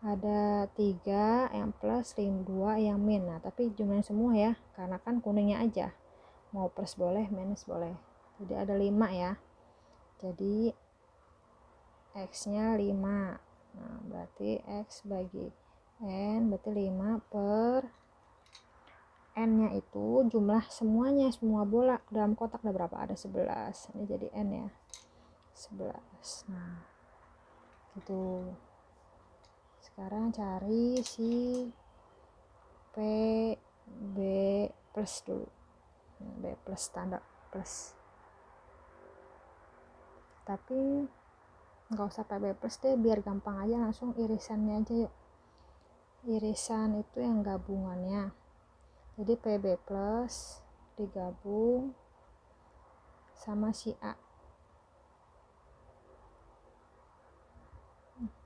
Ada 3 yang plus, 2 yang min. Nah, tapi jumlahnya semua ya, karena kan kuningnya aja. Mau plus boleh, minus boleh. Jadi ada 5 ya. Jadi X-nya 5. Nah, berarti X bagi N berarti 5 per N-nya itu jumlah semuanya, semua bola dalam kotak ada berapa? Ada 11. Ini jadi N ya. 11. Nah, gitu. Sekarang cari si P B plus dulu. B plus, tanda plus. Tapi nggak usah pakai B plus deh, biar gampang aja, langsung irisannya aja yuk. Irisan itu yang gabungannya. Jadi PB plus digabung sama si A.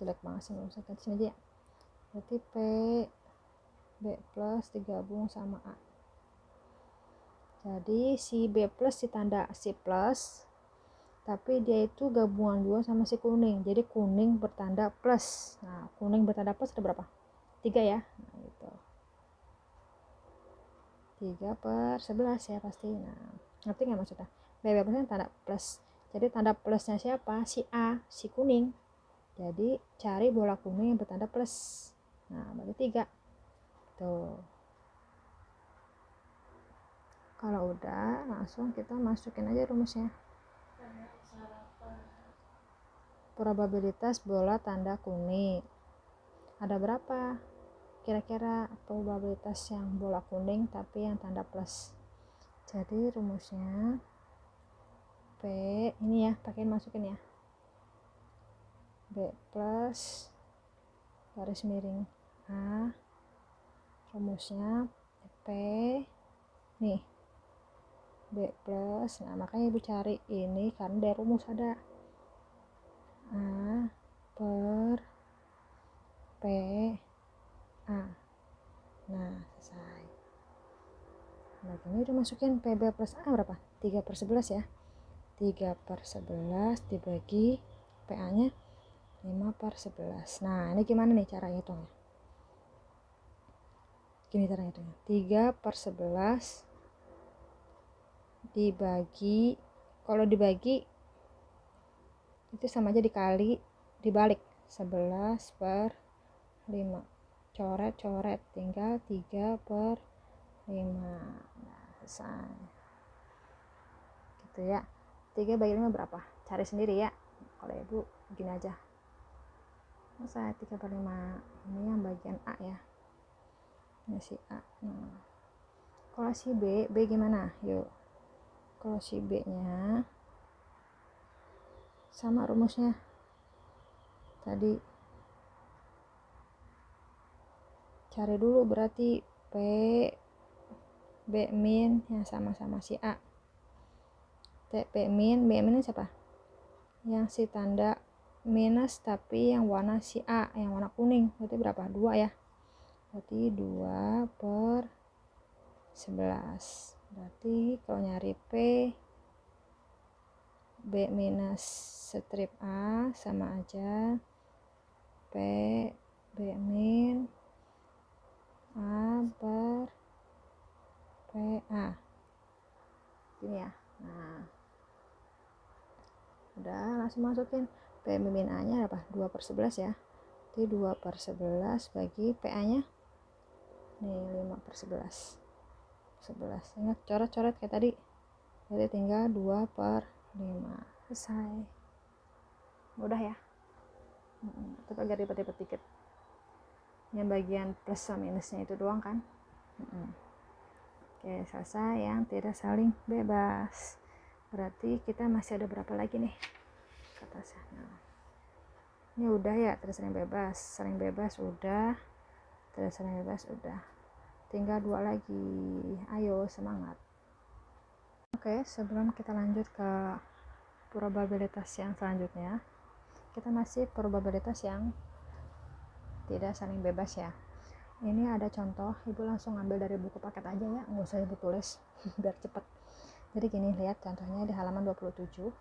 Jelek banget sih, nggak usah ke sini aja ya. Berarti B plus digabung sama A. Jadi si B plus ditanda si plus, tapi dia itu gabungan 2 sama si kuning. Jadi kuning bertanda plus. Nah, kuning bertanda plus ada berapa? 3 ya. Nah, gitu. 3 per 11 ya pasti. Nah, ngerti nggak maksudnya? B plusnya tanda plus. Jadi tanda plusnya siapa? Si A, si kuning. Jadi cari bola kuning yang bertanda plus. Nah, berarti 3. Tuh. Kalau udah, langsung kita masukin aja rumusnya. Probabilitas bola tanda kuning. Ada berapa? Kira-kira probabilitas yang bola kuning tapi yang tanda plus. Jadi rumusnya P ini ya, pakai masukin ya. B plus garis miring A, rumusnya P nih B plus. Nah, makanya ibu cari ini karena dari rumus ada A per P A. Nah, selesai. Nah, ini udah masukin PB plus A berapa? 3 per 11 ya. 3 per 11 dibagi PA nya 5 per 11. Nah, ini gimana nih cara hitungnya? Gini cara hitungnya. 3 per 11 dibagi, kalau dibagi itu sama aja dikali, dibalik 11 per 5. Coret-coret, tinggal 3 per 5. Nah, selesai. Gitu ya. 3 bagi 5 berapa? Cari sendiri ya. Kalau ibu gini aja. Selesai, 3 per 5. Ini yang bagian A ya. Ini si A. Nah, kalau si B gimana? Yuk. Kalau si B nya sama rumusnya tadi. Cari dulu berarti B min yang sama-sama si A. B min ini siapa? Yang si tanda minus tapi yang warna si A, yang warna kuning. Berarti berapa? 2 ya. Berarti 2 per 11. Berarti kalau nyari P B minus strip A sama aja P B min A per PA. Ini ya. Nah, Udah, langsung masukin P min A nya apa? 2/11 ya. Jadi 2/11 bagi PA nya nih 5/11. Ingat coret-coret kayak tadi. Jadi tinggal 2/5. Selesai. Mudah ya. Tapi agak ribet-ribet dikit. Yang bagian plus sama minusnya itu doang kan. Oke, selesai yang tidak saling bebas. Berarti kita masih ada berapa lagi nih? Kata saya. Ini udah ya, tidak saling bebas. Saling bebas udah. Tidak saling bebas udah. Tinggal 2 lagi. Ayo semangat. Oke, sebelum kita lanjut ke probabilitas yang selanjutnya, kita masih probabilitas yang tidak saling bebas ya. Ini ada contoh, ibu langsung ambil dari buku paket aja ya, nggak usah ibu tulis biar cepet. Jadi gini, lihat contohnya di halaman 27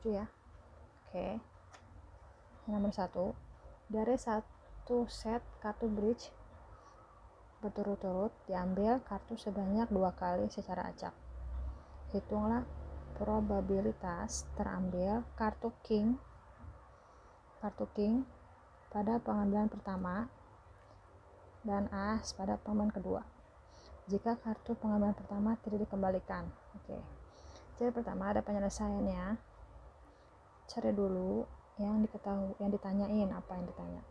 ya. Oke, nomor 1, dari satu set kartu bridge berturut-turut diambil kartu sebanyak 2 kali secara acak. Hitunglah probabilitas terambil kartu king pada pengambilan pertama dan as pada pengambilan kedua jika kartu pengambilan pertama tidak dikembalikan. Oke. Jadi pertama ada penyelesaiannya. Cari dulu yang ditanyain, apa yang ditanya.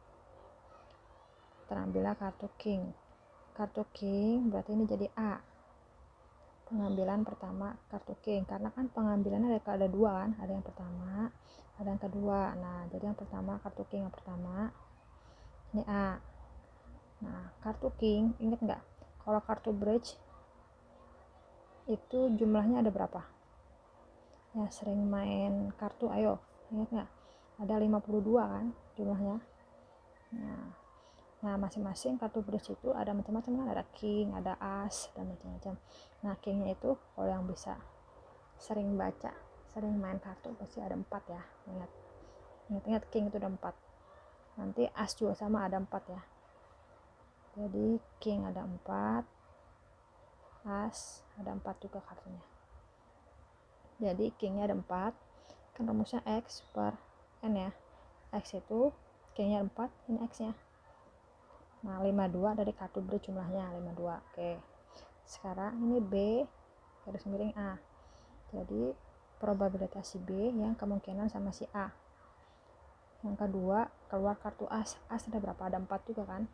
Terambillah kartu king berarti ini jadi A, pengambilan pertama kartu king, karena kan pengambilannya ada 2 kan, ada yang pertama ada yang kedua. Nah jadi yang pertama kartu king yang pertama ini A. Nah kartu king, inget nggak kalau kartu bridge itu jumlahnya ada berapa ya? Sering main kartu, ayo inget nggak? Ada 52 kan jumlahnya. Nah masing-masing kartu bridge itu ada macam-macam kan, ada king, ada as, dan macam-macam. Nah kingnya itu kalau yang bisa sering baca, sering main kartu pasti ada 4 ya. Ingat king itu ada 4. Nanti as juga sama ada 4 ya. Jadi king ada 4, as ada 4 juga kartunya. Jadi kingnya ada 4, kan rumusnya x per n ya. X itu kingnya 4, ini x nya. Nah 52 dari kartu bridge jumlahnya 52. Oke, sekarang ini B garis miring A. Jadi probabilitas si B yang kemungkinan sama si A. Yang kedua keluar kartu as. As ada berapa? Ada 4 juga kan.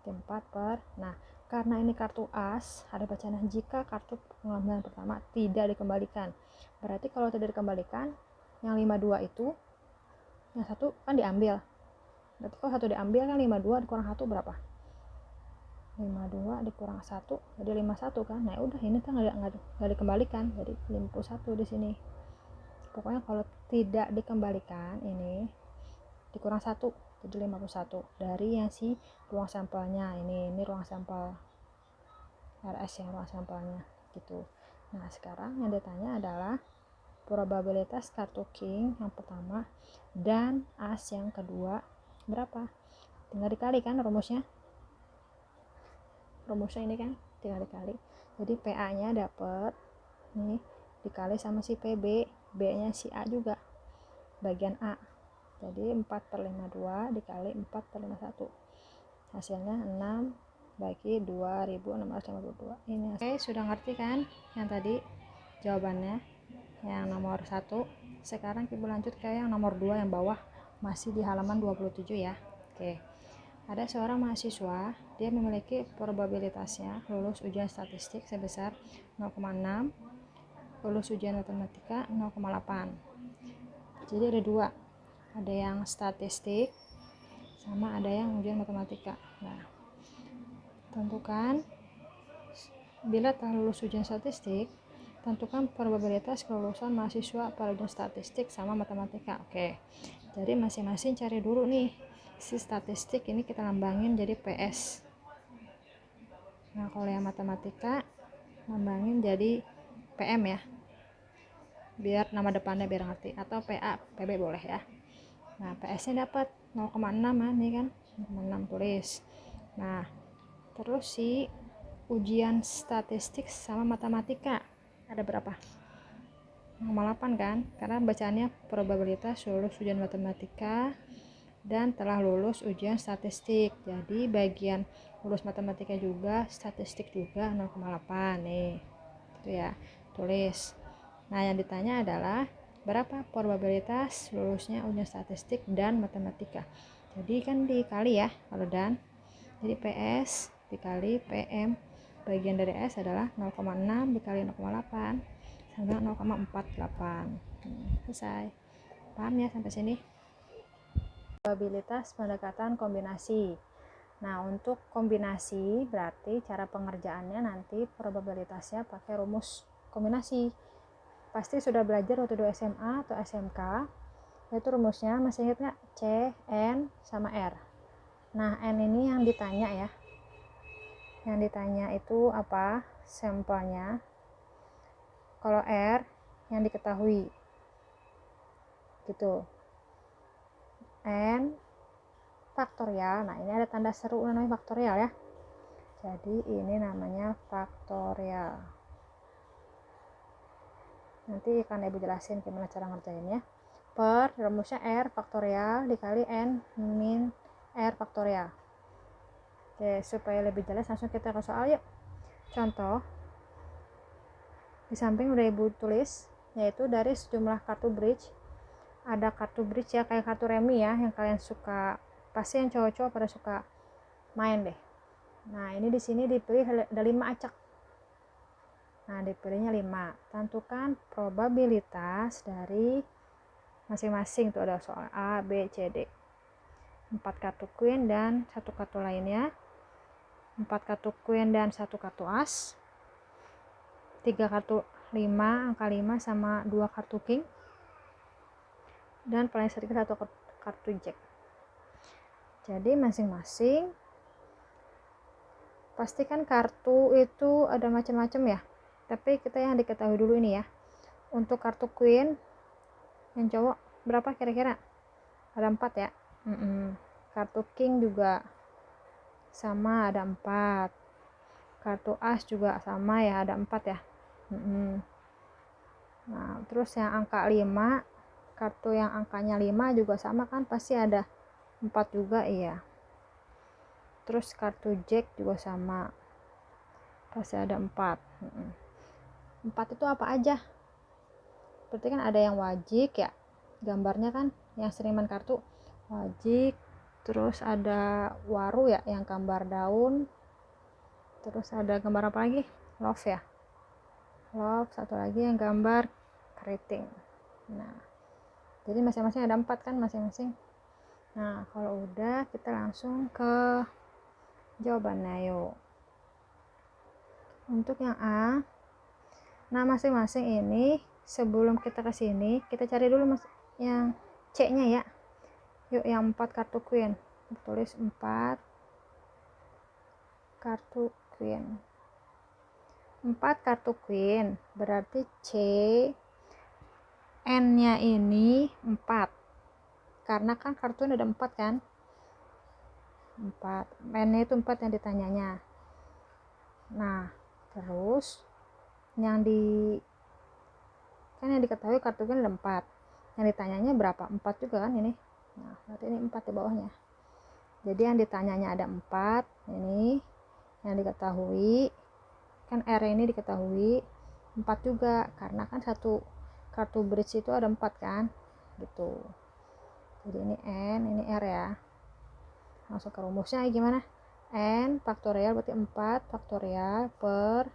4 per, nah karena ini kartu as, ada bacaan jika kartu pengambilan pertama tidak dikembalikan. Berarti kalau tidak dikembalikan, yang 52 itu yang satu kan diambil. Berarti kalau satu diambil kan 52 dikurang 1 berapa? 52 dikurang 1 jadi 51 kan. Nah udah ini kan nggak dikembalikan, jadi 51 di sini. Pokoknya kalau tidak dikembalikan ini dikurang 1 jadi 51 dari yang si ruang sampelnya. Ini ruang sampel RS yang ruang sampelnya gitu. Nah sekarang yang ditanya adalah probabilitas kartu king yang pertama dan as yang kedua berapa? Tinggal dikali kan rumusnya ini kan tinggal dikali. Jadi PA nya dapet nih dikali sama si PB, B nya si A juga bagian A. Jadi 4/52 dikali 4/51 hasilnya 6 bagi 2652. Ini oke, sudah ngerti kan yang tadi jawabannya yang nomor 1. Sekarang ibu lanjut ke yang nomor 2 yang bawah, masih di halaman 27 ya. Oke, ada seorang mahasiswa, dia memiliki probabilitasnya lulus ujian statistik sebesar 0,6, lulus ujian matematika 0,8. Jadi ada 2, ada yang statistik sama ada yang ujian matematika. Nah tentukan bila telah lulus ujian statistik, tentukan probabilitas kelulusan mahasiswa pada ujian statistik sama matematika. Oke, jadi masing-masing cari dulu nih si statistik ini, kita lambangin jadi PS. Nah kalau yang matematika lambangin jadi PM ya, biar nama depannya biar ngerti, atau PA, PB boleh ya. Nah PS nya dapat 0,6 nih kan, 0,6 tulis. Nah terus si ujian statistik sama matematika ada berapa? 0,8 kan, karena bacaannya probabilitas lulus ujian matematika dan telah lulus ujian statistik. Jadi bagian lulus matematika juga, statistik juga 0,8 nih. Itu ya, tulis. Nah, yang ditanya adalah berapa probabilitas lulusnya ujian statistik dan matematika. Jadi kan dikali ya kalau dan. Jadi PS dikali PM bagian dari S adalah 0,6 dikali 0,8 sama 0,48. Selesai. Paham ya sampai sini? Probabilitas pendekatan kombinasi. Nah, untuk kombinasi berarti cara pengerjaannya nanti probabilitasnya pakai rumus kombinasi. Pasti sudah belajar waktu di SMA atau SMK. Itu rumusnya masih ingat nggak? C, N, sama R. Nah, N ini yang ditanya ya. Yang ditanya itu apa? Sampelnya. Kalau R yang diketahui. Gitu. N faktorial. Nah, ini ada tanda seru namanya faktorial ya. Jadi ini namanya faktorial. Nanti akan Ibu jelasin gimana cara ngerjainnya. Per rumusnya R faktorial dikali N min R faktorial. Oke, supaya lebih jelas langsung kita ke soal yuk. Contoh, di samping udah Ibu tulis, yaitu dari sejumlah kartu bridge. Ada kartu bridge ya, kayak kartu remi ya, yang kalian suka, pasti yang cowok-cowok pada suka main deh. Nah, ini di sini dipilih ada 5 acak. Nah, dipilihnya 5. Tentukan probabilitas dari masing-masing, tuh ada soal A, B, C, D. 4 kartu queen dan 1 kartu lainnya. 4 kartu queen dan 1 kartu as. 3 kartu 5, angka 5 sama 2 kartu king. Dan paling sedikit 1 kartu jack. Jadi masing-masing pastikan kartu itu ada macam-macam ya. Tapi kita yang diketahui dulu ini ya. Untuk kartu queen yang cowok berapa kira-kira? Ada 4 ya. Kartu king juga sama, ada 4. Kartu as juga sama ya, ada 4 ya. Nah, terus yang angka 5, kartu yang angkanya 5 juga sama kan, pasti ada 4 juga iya. Terus kartu jack juga sama, pasti ada 4. 4 itu apa aja? Berarti kan ada yang wajik ya, gambarnya kan yang sering main kartu wajik. Terus ada waru ya, yang gambar daun. Terus ada gambar apa lagi? Love ya, love. Satu lagi yang gambar keriting. Nah, jadi masing-masing ada 4 kan masing-masing. Nah, kalau udah kita langsung ke jawabannya yuk. Untuk yang A, nah masing-masing ini sebelum kita ke sini kita cari dulu yang C nya ya. Yuk, yang 4 kartu queen, tulis 4 kartu queen. 4 kartu queen berarti C N nya ini 4, karena kan kartu ini ada 4 kan, 4 N nya itu 4 yang ditanyanya. Nah, terus yang kan yang diketahui kartu queen ada 4, yang ditanyanya berapa? 4 juga kan ini. Nah, berarti ini 4 di bawahnya. Jadi yang ditanyanya ada 4, ini yang diketahui kan R ini diketahui 4 juga, karena kan satu kartu bridge itu ada 4 kan, gitu. Jadi ini N, ini R ya. Langsung ke rumusnya gimana? N faktorial berarti 4 faktorial per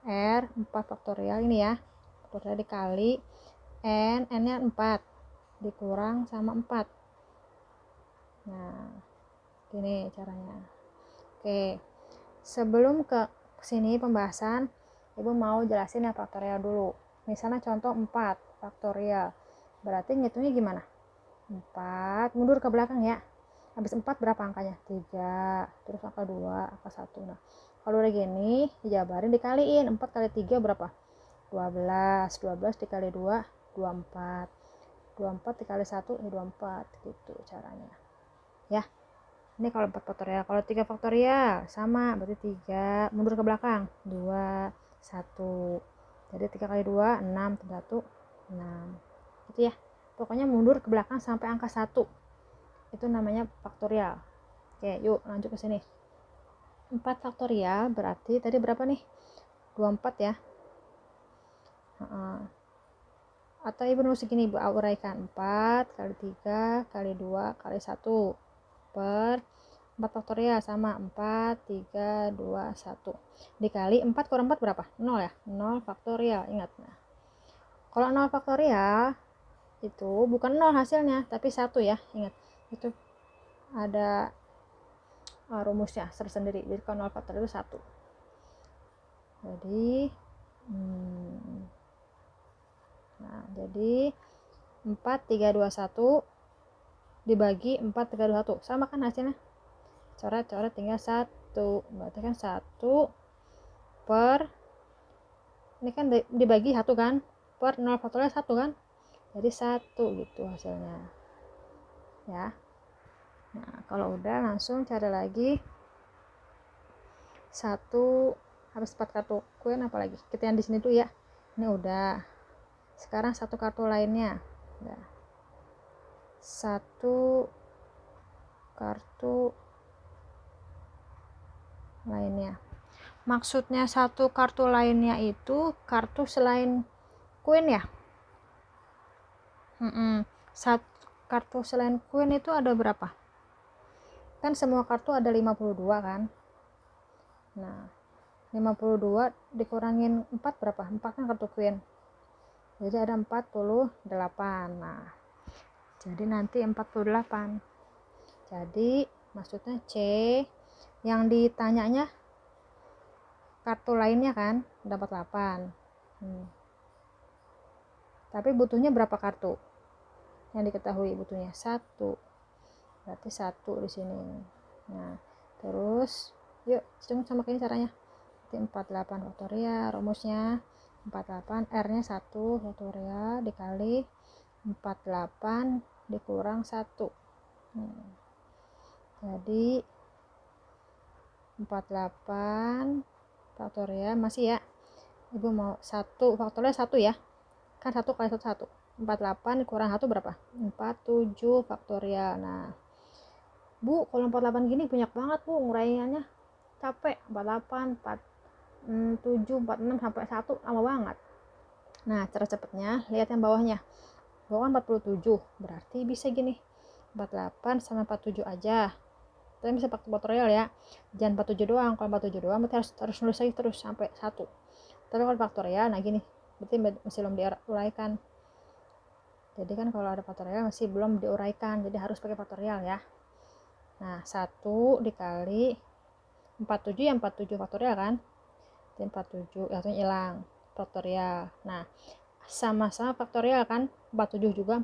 R 4 faktorial ini ya, faktorial dikali N nya 4 dikurang sama 4. Nah, gini caranya. Oke, sebelum ke sini pembahasan, Ibu mau jelasin yang faktorial dulu. Misalnya contoh 4 faktorial, berarti ngitungnya gimana? 4 mundur ke belakang ya. Habis 4 berapa angkanya? 3, terus angka 2, angka 1. Nah, kalau udah gini dijabarin dikaliin. 4 kali 3 berapa? 12. 12 dikali 2 24. 24 dikali 1 ini 24, gitu caranya ya. Ini kalau 4 faktorial. Kalau 3 faktorial sama, berarti 3 mundur ke belakang 2 1. Jadi 3 kali 2 6 1 Nah itu ya, pokoknya mundur ke belakang sampai angka 1, itu namanya faktorial. Oke, yuk lanjut ke sini. 4 faktorial berarti tadi berapa nih? 24 ya. Atau ibu nulis segini, ibu uraikan 4 kali 3 kali 2 kali 1 per 4 faktorial sama 4, 3, 2, 1 dikali 4 kurang 4 berapa? 0 ya? 0 faktorial, ingat. Nah, kalau 0 faktorial itu bukan 0 hasilnya, tapi 1 ya, ingat. Itu ada rumusnya tersendiri. Jadi kalau 0 faktorial itu 1. Jadi nah, jadi 4, 3, 2, 1 dibagi 4, 3, 2, 1 sama kan hasilnya, coret-coret tinggal 1, berarti kan 1 per, ini kan dibagi 1 kan, per 0 faktorial 1 kan, jadi 1 gitu hasilnya ya. Nah kalau udah langsung cari lagi 1 habis 4 kartu koin, apalagi kita yang di sini dulu ya, ini udah. Sekarang 1 kartu lainnya, udah. 1 kartu lainnya, maksudnya 1 kartu lainnya itu kartu selain koin ya. Kartu selain koin itu ada berapa? Kan semua kartu ada 52 kan. Nah 52 dikurangin 4 berapa? 4 kan kartu koin, jadi ada 48. Nah jadi nanti 48. Jadi maksudnya C yang ditanyanya kartu lainnya kan dapat 8. Tapi butuhnya berapa kartu? Yang diketahui butuhnya 1. Berarti 1 di sini. Nah, terus yuk hitung sama kayak ini caranya. Berarti 48 faktorial rumusnya. 48 R-nya 1 faktorial dikali 48 dikurang 1. Jadi 48 faktorial masih ya. Ibu mau 1 faktorial 1 ya. Kan 1 kali 1 1. 48 kurang 1 berapa? 47 faktorial. Nah, Bu, kalau 48 gini banyak banget, Bu, nguraiannya. Capek. 48, 47, 46 sampai 1 lama banget. Nah, cara cepatnya lihat yang bawahnya. Bawah 47, berarti bisa gini. 48 sama 47 aja. Tapi bisa pakai faktorial ya. Jangan 47 doang. Kalau 47 doang berarti harus nulis lagi terus sampai 1. Tapi kalau faktorial, nah gini, berarti masih belum diuraikan. Jadi kan kalau ada faktorial masih belum diuraikan, jadi harus pakai faktorial ya. Nah 1 dikali 47 yang 47 faktorial kan, 47 itu hilang faktorial. Nah sama-sama faktorial kan, 47 juga,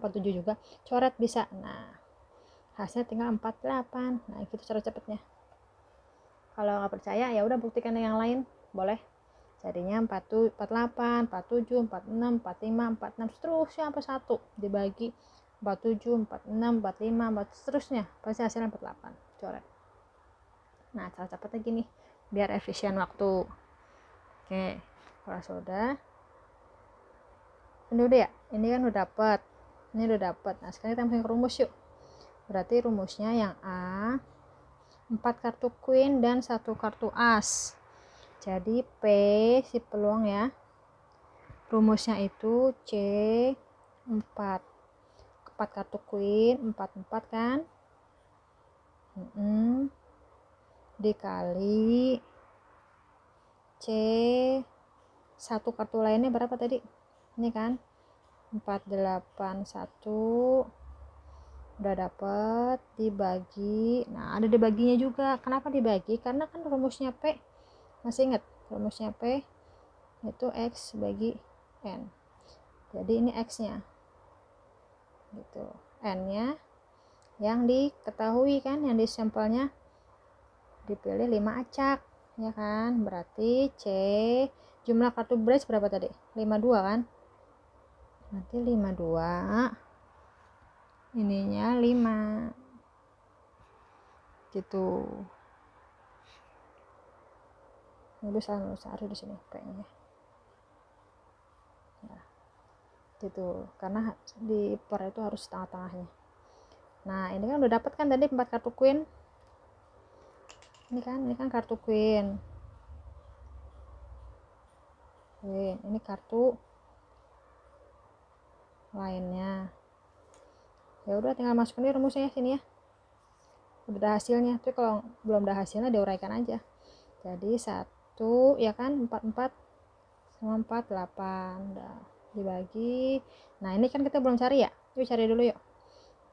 coret bisa. Nah hasilnya tinggal 48. Nah itu cara cepatnya. Kalau nggak percaya ya udah buktikan yang lain, boleh. Jadinya 48, 47, 46, 45, 46 seterusnya sampai 1 dibagi 47, 46, 45, 40 seterusnya, pasti hasilnya 48. Coret. Nah cara cepatnya gini biar efisien waktu. Oke, kalau sudah ini udah ya, ini kan udah dapat, ini udah dapat. Nah sekarang kita masukin ke rumus yuk. Berarti rumusnya yang A 4 kartu queen dan 1 kartu as. Jadi P si peluang ya, rumusnya itu C 4 kartu queen 4 kan, dikali C 1 kartu lainnya berapa tadi, ini kan 481 udah dapet, dibagi. Nah ada dibaginya juga. Kenapa dibagi? Karena kan rumusnya P, masih ingat rumusnya P itu X bagi N. Jadi ini X nya gitu, N nya yang diketahui kan, yang di sampelnya dipilih 5 acak ya kan. Berarti C jumlah kartu brace berapa tadi? 52 kan, berarti 52 ininya 5 gitu. Ini bisa harus di sini kayaknya. Nah, gitu, karena di per itu harus tengah-tengahnya. Nah ini kan udah dapat kan tadi 4 kartu queen. Ini kan kartu queen. Ini kartu lainnya. Ya udah tinggal masukin di rumusnya sini ya. Udah ada hasilnya. Tapi kalau belum ada hasilnya diuraikan aja. Jadi 1 ya kan 44 sama 48. Udah dibagi. Nah, ini kan kita belum cari ya. Yuk cari dulu yuk.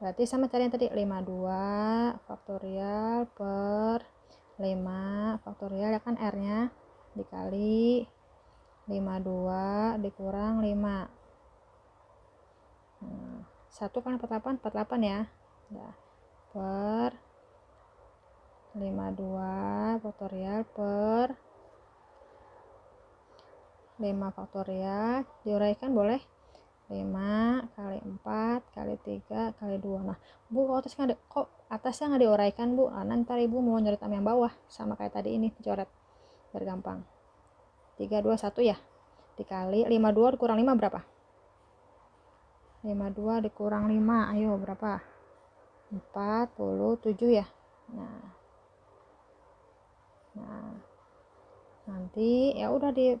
Berarti sama cari yang tadi 52 faktorial per 5 faktorial ya kan R-nya dikali 52 dikurang 5. 1 kan 48 ya. Nah, per 52 faktorial per 5 faktorial diuraikan boleh 5 kali 4 kali 3 kali 2. Nah bu kok atasnya nggak diuraikan bu? Nah, ntar ibu mau nyoret sama yang bawah sama kayak tadi ini coret biar gampang. 3 2 1 ya dikali 52 dikurang 5 berapa? 52 dikurang 5 ayo berapa? 47 ya. Nah nanti ya udah di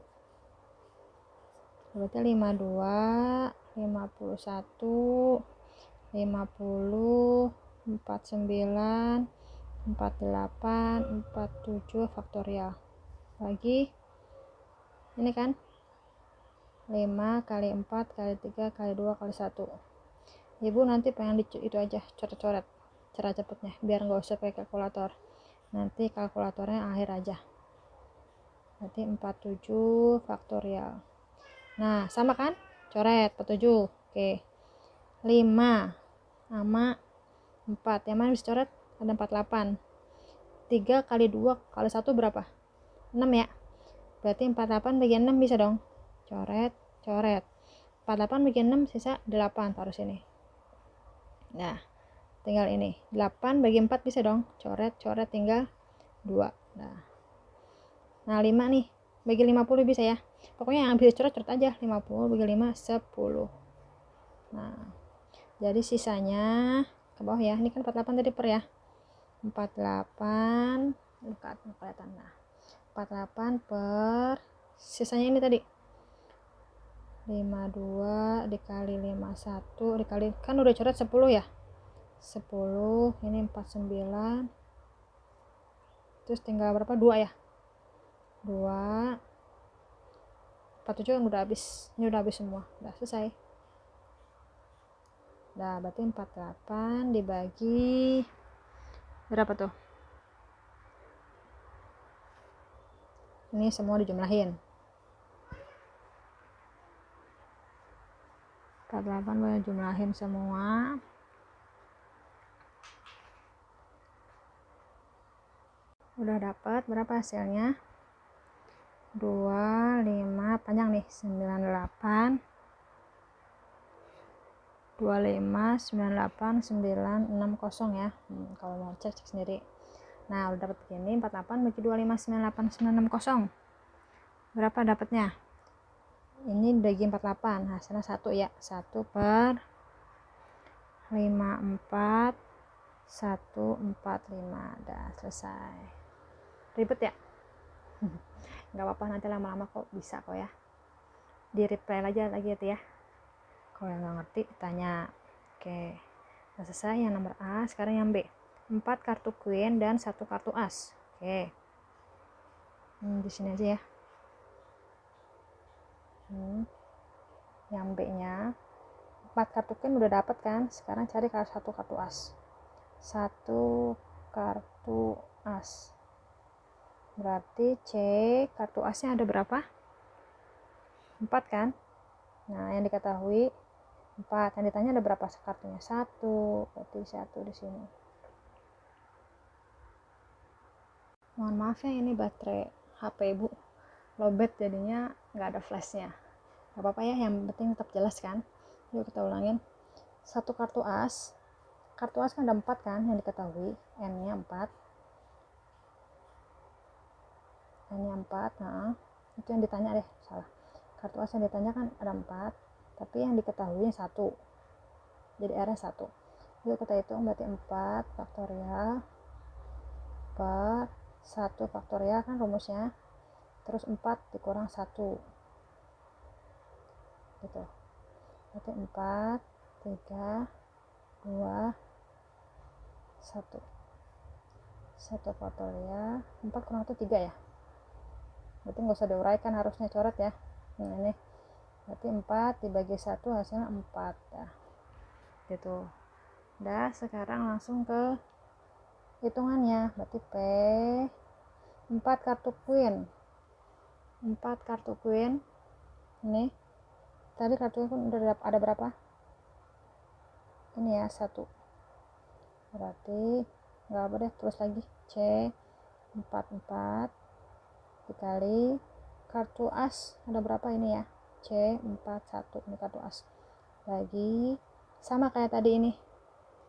berarti 52 51 50 49 48 47 faktorial lagi ini kan 5 kali 4 kali 3 kali 2 kali 1. ibu nanti pengen itu aja coret-coret cara cepetnya biar nggak usah pakai kalkulator, nanti kalkulatornya akhir aja. Berarti 47 faktorial. Nah sama kan coret 47. Oke 5 sama 4 yang mana bisa coret? Ada 48. 3 kali 2 kali 1 berapa? 6 ya. Berarti 48 bagian 6 bisa dong. Coret 48 bagian 6 sisa 8 taruh sini. Nah tinggal ini 8 bagi 4 bisa dong. Coret tinggal 2. Nah 5 nih bagi 50 bisa ya. Pokoknya yang bisa coret aja. 50 bagi 5 10. Nah jadi sisanya ke bawah ya. Ini kan 48 tadi per ya. 48 dekat kelihatan. Nah 48 per sisanya ini tadi 52 dikali 51 dikali kan udah coret 10 ya. 10 ini 49 terus tinggal berapa? 2 ya. 2 47 kan udah habis. Ini udah habis semua. Udah selesai. Nah berarti 48 dibagi berapa tuh? Ini semua dijumlahin. 48 boleh jumlahin semua. Udah dapat berapa hasilnya? 25 panjang nih 98 2598960 ya. Kalau mau cek sendiri. Nah udah dapat begini 48 bagi 2598960 berapa dapatnya? Ini bagi 48 hasilnya 1 ya. 1 per 54 145. Udah selesai. Ribet ya? Nggak apa-apa nanti lama-lama kok bisa kok ya. Di replay aja lagi ya. Kalau yang nggak ngerti tanya. Oke. Nah, selesai yang nomor A. Sekarang yang B. 4 kartu queen dan 1 kartu as. Oke. Di sini aja ya. Yang B-nya 4 kartu queen udah dapat kan? Sekarang cari 1 kartu as. 1 kartu as. Berarti C kartu asnya ada berapa? 4 kan? Nah, yang diketahui 4. Yang ditanya ada berapa kartunya? 1. Berarti 1 di sini. Mohon maaf ya ini baterai HP ibu lowbat jadinya nggak ada flashnya. Gak apa-apa ya, yang penting tetap jelas kan. Yuk kita ulangin. 1 kartu as. Kartu as kan ada 4 kan yang diketahui. N-nya 4. N-nya 4. Nah, itu yang ditanya deh, salah. Kartu as yang ditanya kan ada 4. tapi yang diketahui 1, jadi R nya 1. Yuk kita hitung, berarti 4 faktorial per 1 faktorial kan rumusnya, terus 4 dikurang 1 gitu, berarti 4, 3, 2, 1 faktorial. 4 kurang 1 3 ya, berarti nggak usah diuraikan, harusnya coret ya. Nah ini berarti 4 dibagi 1 hasilnya 4 ya gitu. Udah, sekarang langsung ke hitungannya. Berarti P 4 kartu kuin ini tadi kartu kuin udah ada berapa ini ya, 1, berarti nggak apa deh, terus lagi C 4 dikali kartu as ada berapa ini ya, C 1 ini kartu as, bagi sama kayak tadi ini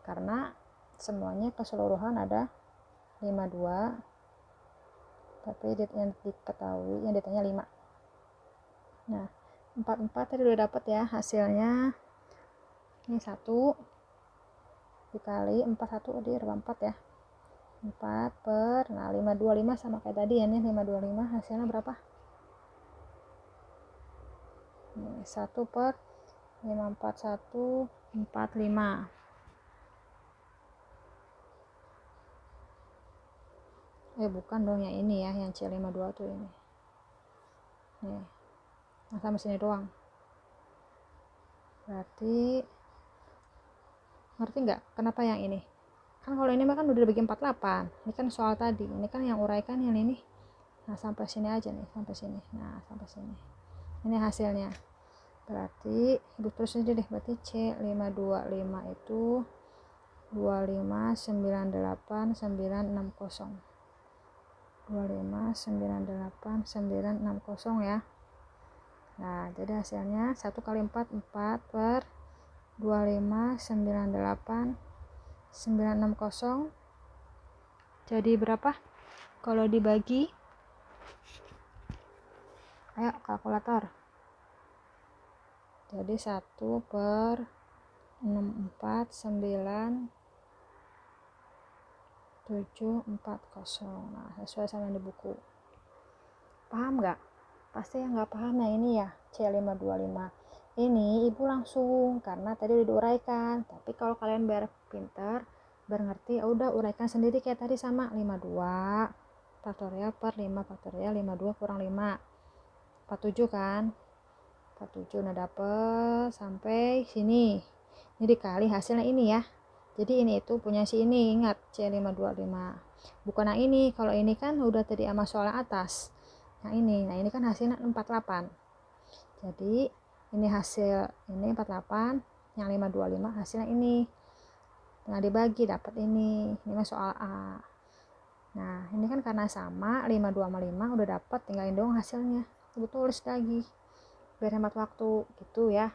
karena semuanya keseluruhan ada 52, tapi yang diketahui yang ditanya 5. Nah 4 tadi udah dapet ya hasilnya, ini 1 dikali 1 di 4 ya, 4 per, nah 525 sama kayak tadi ya, nih 525 hasilnya berapa, nih 1 per 54145. Bukan dong yang ini ya, yang C52 tuh ini. Nih, nah sampai sini doang. Berarti, ngerti nggak kenapa yang ini? Kan kalau ini kan udah dibagi 48. Ini kan soal tadi. Ini kan yang uraikan yang ini. Nah, sampai sini aja nih, sampai sini. Nah, sampai sini. Ini hasilnya. Berarti, ibu terus aja deh. Berarti C525 itu 2598960. 2598960 ya. Nah jadi hasilnya 1 kali 4 per 2598960 jadi berapa kalau dibagi, ayo kalkulator, jadi 1 per 649,740. Nah sesuai sama yang di buku. Paham nggak? Pasti yang nggak paham yang ini ya, C525 ini ibu langsung karena tadi udah diuraikan. Tapi kalau kalian biar pintar, biar ngerti, udah uraikan sendiri kayak tadi sama 52 faktorial per 5 faktorial, 52 kurang 5 47 kan, 47. Nah dapet sampai sini, ini dikali hasilnya ini ya, jadi ini itu punya si ini, ingat C525 bukan yang ini. Kalau ini kan udah tadi sama soal atas yang ini. Nah ini kan hasilnya 48, jadi ini hasil ini 48, yang 525 hasilnya ini, nah dibagi dapat ini mah soal A. Nah ini kan karena sama 52 sama 5 udah dapat, tinggalin dong hasilnya, ibu tulis lagi biar hemat waktu gitu ya.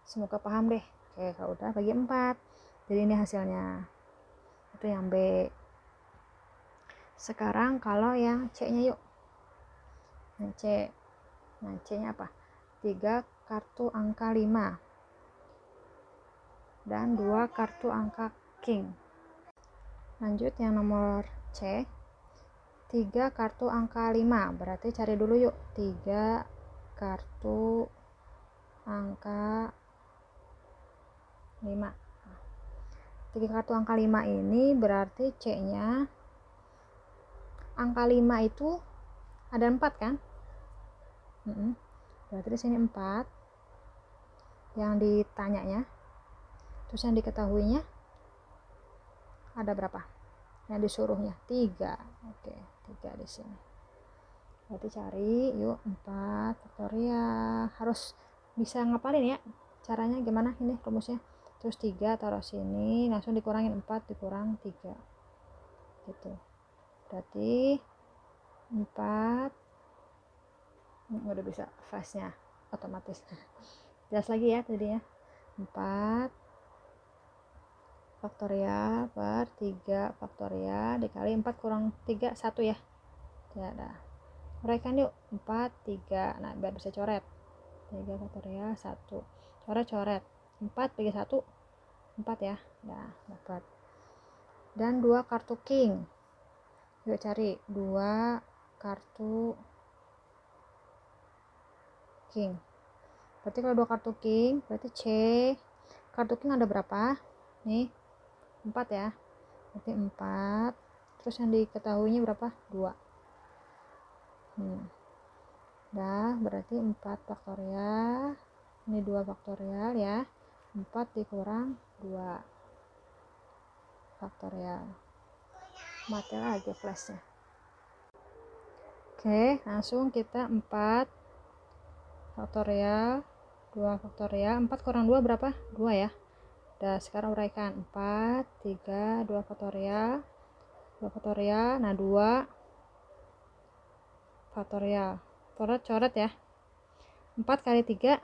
Semoga paham deh. Oke, kalau udah bagi 4, jadi ini hasilnya, itu yang B. Sekarang kalau yang C nya yuk, yang C, nah C nya apa, 3 kartu angka 5 dan 2 kartu angka king. Lanjut yang nomor C, 3 kartu angka 5, berarti cari dulu yuk 3 kartu angka 5. 3 kartu angka 5 ini berarti C nya angka 5 itu ada 4 kan, berarti di sini 4 yang ditanyanya, terus yang diketahuinya ada berapa, yang disuruhnya 3. Oke, 3 di sini. Berarti cari yuk 4 faktorial, harus bisa ngapalin ya caranya gimana ini rumusnya. Terus 3 taruh sini, langsung dikurangin 4 dikurang 3 gitu. Berarti 4 udah bisa flash-nya otomatis. Jelas lagi ya tadinya. 4 faktorial per 3 faktorial dikali 4 kurang 3 1 ya. Ya dah. Uraikan yuk 4 3. Nah, biar bisa coret. 3 faktorial 1, coret-coret 4 bagi 1 4 ya. Nah, dapat. Dan 2 kartu king. Yuk cari 2 kartu king. Berarti kalau 2 kartu king, berarti C kartu king ada berapa? Nih, 4 ya. Berarti 4. Terus yang diketahuinya berapa? 2. Dah, berarti 4 faktorial. Ini 2 faktorial ya. 4 dikurang 2 faktorial. Mati lagi flashnya. Oke, langsung kita 4 faktorial 2 faktorial. 4 kurang 2 berapa? 2 ya. Udah, sekarang uraikan 4 3 2 faktorial 2 faktorial. Nah, 2 faktorial. Coret-coret ya. 4 kali 3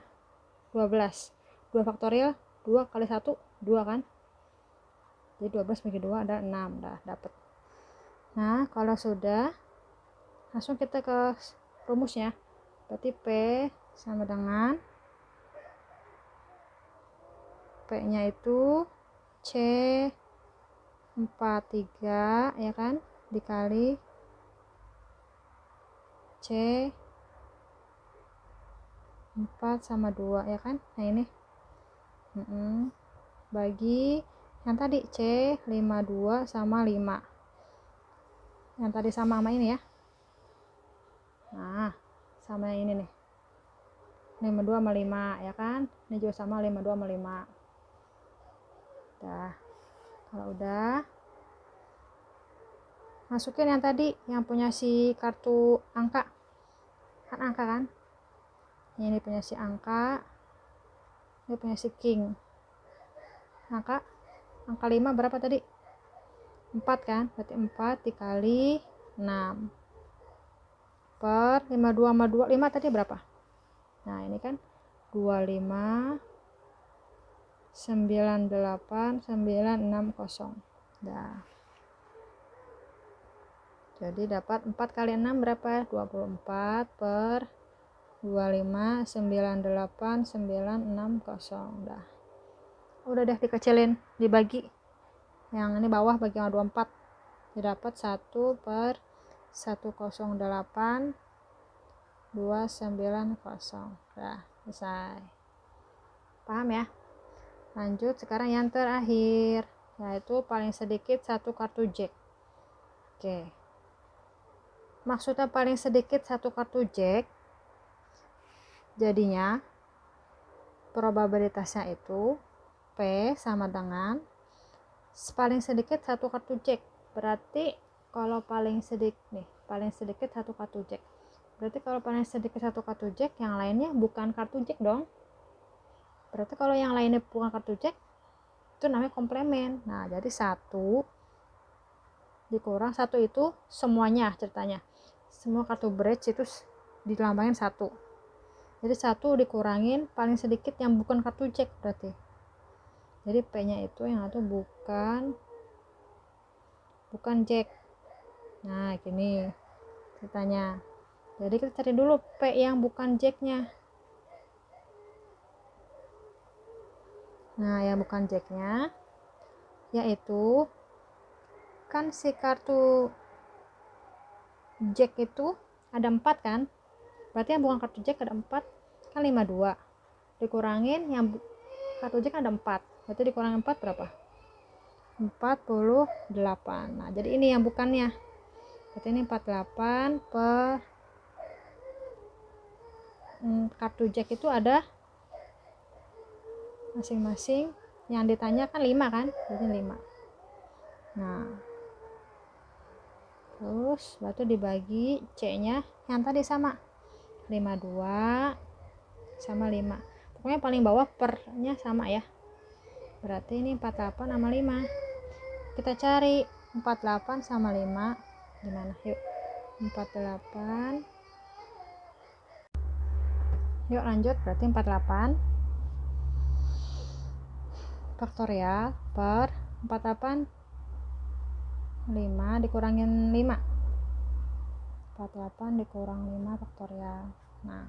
12. 2 faktorial 2 kali 1 2 kan. Jadi 12 bagi 2 ada 6. Dah dapat. Nah, kalau sudah, langsung kita ke rumusnya. Berarti P sama dengan P nya itu C 43 ya kan, dikali C 4 sama 2 ya kan. Nah ini bagi yang tadi C 52 sama 5, yang tadi sama ini ya. Nah, sama yang ini nih, 52 sama 5 ya kan. Ini juga sama 52 sama 5. Dah, kalau udah, masukin yang tadi yang punya si kartu angka, kan angka kan. Ini punya si angka, ini punya si king. Angka 5 berapa tadi? 4 kan. Berarti 4 dikali 6 per 52 sama 2 5 tadi berapa? Nah ini kan 25 98 960. Dah, jadi dapat 4 kali 6 berapa? 24 per 25 98 960. Dah, udah deh, dikecilin, dibagi yang ini bawah bagi yang 24, didapat 1 per 108 290. Dah, selesai. Paham ya? Lanjut sekarang yang terakhir, yaitu paling sedikit 1 kartu jack. Oke, maksudnya paling sedikit 1 kartu jack, jadinya probabilitasnya itu P sama dengan paling sedikit 1 kartu jack. Berarti kalau paling sedikit nih, paling sedikit 1 kartu jack, berarti kalau paling sedikit 1 kartu jack, yang lainnya bukan kartu jack dong. Berarti kalau yang lainnya bukan kartu jack, itu namanya komplemen. Nah, jadi 1 dikurang 1 itu semuanya, ceritanya semua kartu bridge itu dilambangin 1. Jadi 1 dikurangin paling sedikit yang bukan kartu jack berarti. Jadi P nya itu yang itu bukan jack. Nah gini ceritanya. Jadi kita cari dulu P yang bukan jacknya. Nah yang bukan jacknya yaitu kan si kartu jack itu ada 4 kan. Berarti yang bukan kartu jack ada 4 kan, 52 dikurangin yang kartu jack ada 4, berarti dikurangin 4 berapa? 48. Nah jadi ini yang bukannya, berarti ini 48 per kartu jack itu ada masing-masing yang ditanya kan 5 kan, berarti 5. Nah terus batu dibagi C nya yang tadi sama 52 sama 5, pokoknya paling bawah pernya sama ya. Berarti ini 48 sama 5. Kita cari 48 sama 5 gimana, yuk. 48, yuk lanjut. Berarti 48 faktorial per 48 5 dikurangin 5, 48 dikurang 5 faktorial. Nah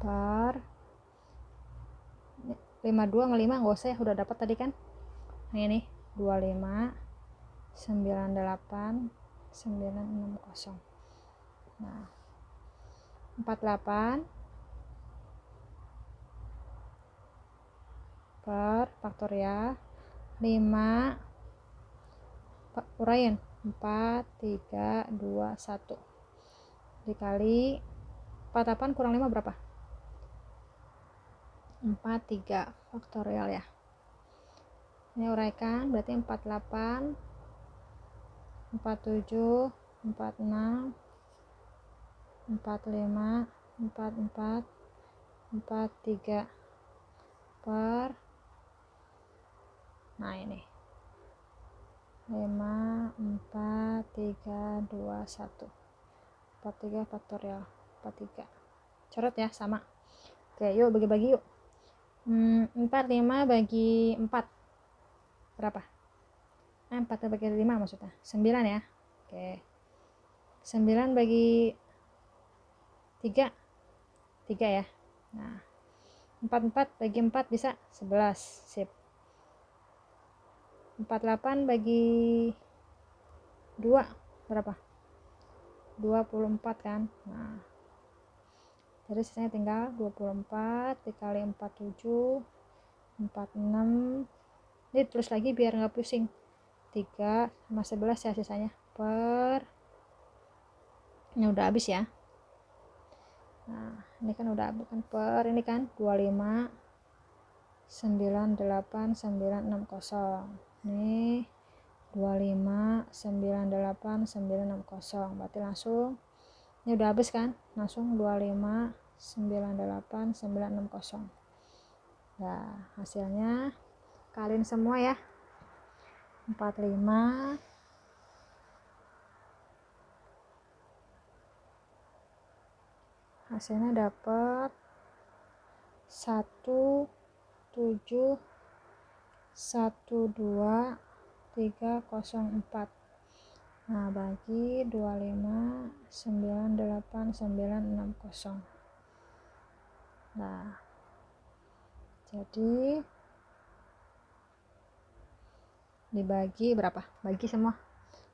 per 52 nge 5 nggak usah ya, udah dapat tadi kan. Nah ini 25 98 960. Nah 48 per faktorial 5 uraiin 4 3 2 1 dikali 48 kurang 5 berapa? 43 faktorial ya. Ini uraikan berarti 48 47 46 45 44 43 per, nah ini 5 4 3 2 1 43 faktorial 43. Coret ya sama. Oke yuk bagi-bagi yuk. 45 bagi 4 berapa? 4 bagi 5 maksudnya 9 ya. Oke 9 bagi 3 ya. Nah 44 bagi 4 bisa 11. Sip. 48 bagi 2 berapa? 24 kan. Nah jadi sisanya tinggal 24 dikali 47 46. Ini terus lagi biar nggak pusing. 3 sama 11 ya sisanya per, ini udah habis ya. Nah ini kan udah habis kan, per ini kan 25 98 960. Nih 25 98 960 berarti langsung ini udah habis kan, langsung 25 98 960. Nah hasilnya kalian semua ya 45 hasilnya dapat 1 7 12 304. Nah bagi 25 98 960. Nah jadi dibagi berapa? Bagi semua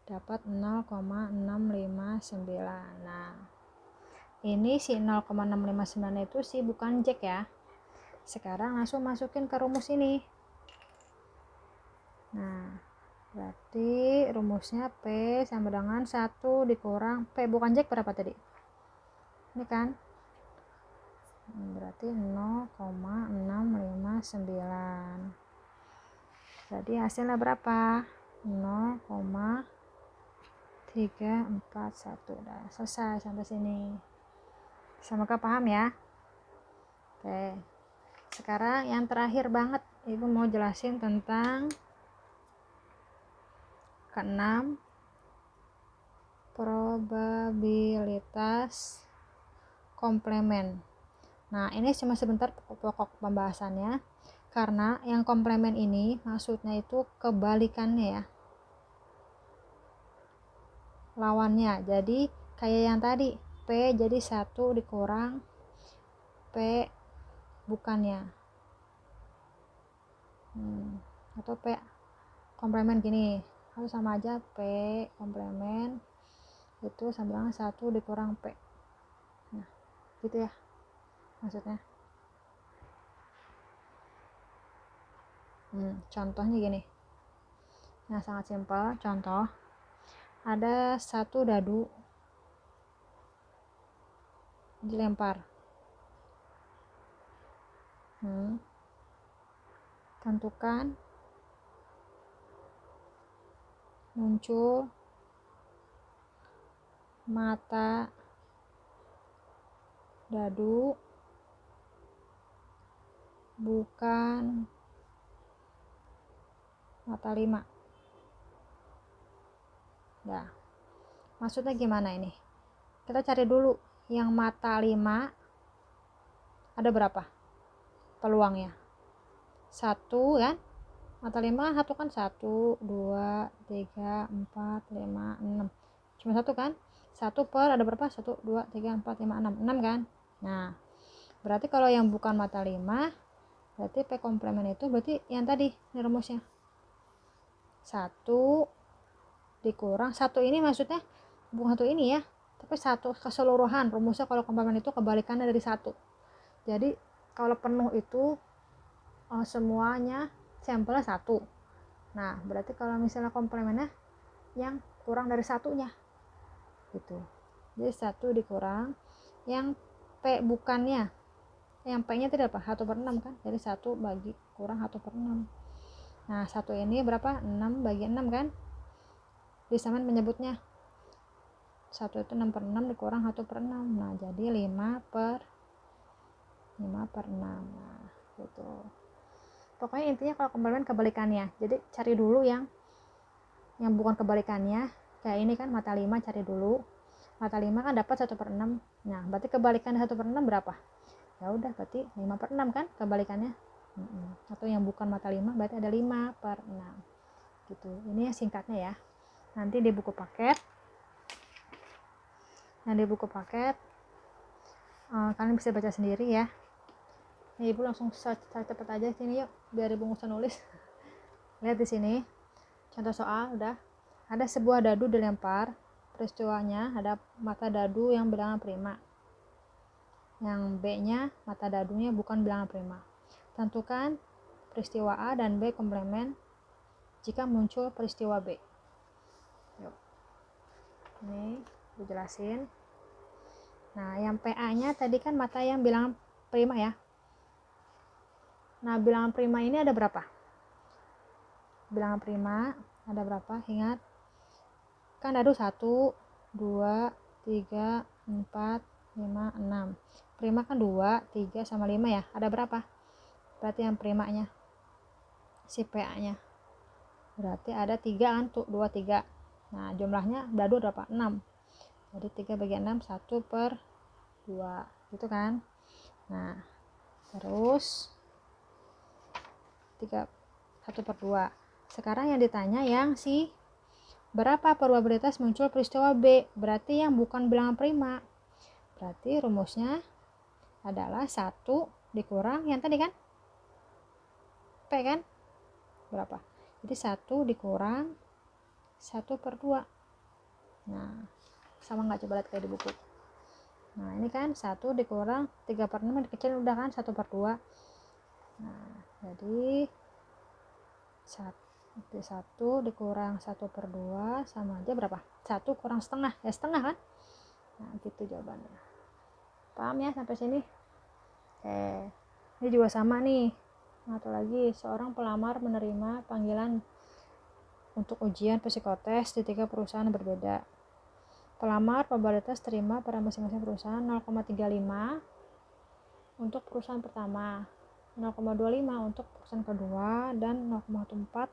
dapat 0,659. Nah ini si 0,659 itu sih bukan jack ya. Sekarang langsung masukin ke rumus ini. Nah berarti rumusnya P sama dengan 1 dikurang P bukan jack berapa tadi? Ini kan berarti 0,659. Jadi hasilnya berapa? 0,341. Udah selesai sampai sini. Semoga paham ya. Oke. Sekarang yang terakhir banget, Ibu mau jelasin tentang keenam, probabilitas komplemen. Nah ini cuma sebentar pokok pembahasannya, karena yang komplemen ini maksudnya itu kebalikannya ya, lawannya. Jadi kayak yang tadi P jadi 1 dikurang P bukannya, atau P komplemen gini harus sama aja, P komplemen itu sama dengan 1 dikurang P. Nah gitu ya maksudnya. Contohnya gini, nah sangat simpel. Contoh, ada satu dadu dilempar, tentukan muncul mata dadu bukan mata 5. Nah maksudnya gimana ini? Kita cari dulu yang mata 5 ada berapa peluangnya? 1 kan, mata 5 satu kan, 1 2 3 4 5 6, cuma 1 kan. 1 per ada berapa? 1 2 3 4 5 6 kan. Nah Berarti kalau yang bukan mata 5, berarti P komplement itu berarti yang tadi ini rumusnya. 1 dikurang 1 ini maksudnya bukan 1 ini ya, tapi 1 keseluruhan. Rumusnya kalau komplement itu kebalikannya dari 1. Jadi kalau penuh itu semuanya sampelnya 1. Nah, berarti kalau misalnya komplemennya yang kurang dari 1-nya gitu. Jadi 1 dikurang yang P bukannya, yang P nya tidak apa? 1/6 kan, jadi 1 bagi kurang 1/6. Nah 1 ini berapa? 6 bagi 6 kan, disamain menyebutnya 1 itu 6/6 dikurang 1/6. Nah jadi 5/6. Nah gitu. Pokoknya intinya kalau komplement kebalikannya, jadi cari dulu yang bukan kebalikannya. Kayak ini kan mata 5 cari dulu, mata 5 kan dapat 1/6. Nah berarti kebalikannya 1/6 berapa? Ya udah berarti 5/6 kan kebalikannya. Atau yang bukan mata 5 berarti ada 5/6 gitu. Ini yang singkatnya ya. Nanti di buku paket kalian bisa baca sendiri ya. Nih ibu langsung cepet aja sini yuk biar ibu nggak usah nulis. Lihat di sini contoh soal, udah ada sebuah dadu dilempar, peristiwanya ada mata dadu yang bilangan prima, yang B nya mata dadunya bukan bilangan prima. Tentukan peristiwa A dan B komplement jika muncul peristiwa B. Yuk. Ini dijelasin. Nah yang PA nya tadi kan mata yang bilangan prima ya. Nah bilangan prima ini ada berapa? Bilangan prima ada berapa? Ingat kan dadu 1, 2, 3, 4, 5, 6. Prima kan 2, 3 sama 5 ya. Ada berapa? Berarti yang primanya si PA nya berarti ada 3 kan tuh, 2, 3. Nah jumlahnya dadu berapa? 6. Jadi 3 bagi 6 1/2 gitu kan. Nah terus 1/2. Sekarang yang ditanya yang si berapa probabilitas muncul peristiwa B, berarti yang bukan bilangan prima. Berarti rumusnya adalah 1 dikurang yang tadi kan P kan berapa? Jadi 1 dikurang 1/2. Nah sama nggak, coba lihat kayak di buku. Nah ini kan 1 dikurang 3/6 dikecilin udah kan 1/2. Nah jadi 1 dikurang 1/2 sama aja berapa? 1 kurang setengah, ya setengah kan. Nah gitu jawabannya. Paham ya sampai sini? Ini juga sama nih. Atau lagi, seorang pelamar menerima panggilan untuk ujian psikotes di 3 perusahaan berbeda. Pelamar probabilitas terima pada masing-masing perusahaan 0,35 untuk perusahaan pertama, 0,25 untuk perusahaan kedua, dan 0,14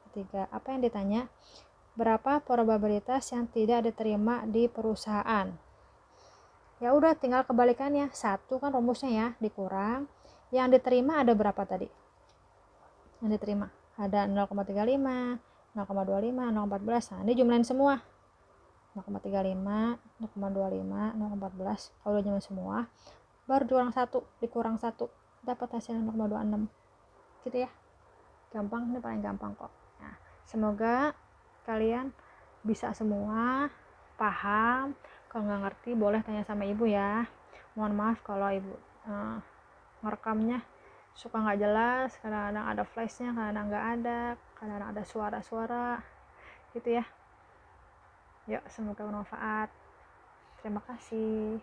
ketiga. Apa yang ditanya? Berapa probabilitas yang tidak diterima di perusahaan? Ya udah tinggal kebalikannya. 1 kan rumusnya ya, dikurang yang diterima ada berapa tadi? Yang diterima ada 0,35, 0,25, 0,14. Nah ini jumlahin semua, 0,35, 0,25, 0,14. Kalau udah jumlahin semua baru dikurang 1 dapat hasilnya 0,26 gitu ya. Gampang, ini paling gampang kok. Nah semoga kalian bisa semua, paham. Kalau nggak ngerti boleh tanya sama ibu ya. Mohon maaf kalau ibu ngerekamnya suka nggak jelas, kadang-kadang ada flashnya, kadang-kadang nggak ada, kadang-kadang ada suara-suara gitu ya. Yuk semoga bermanfaat. Terima kasih.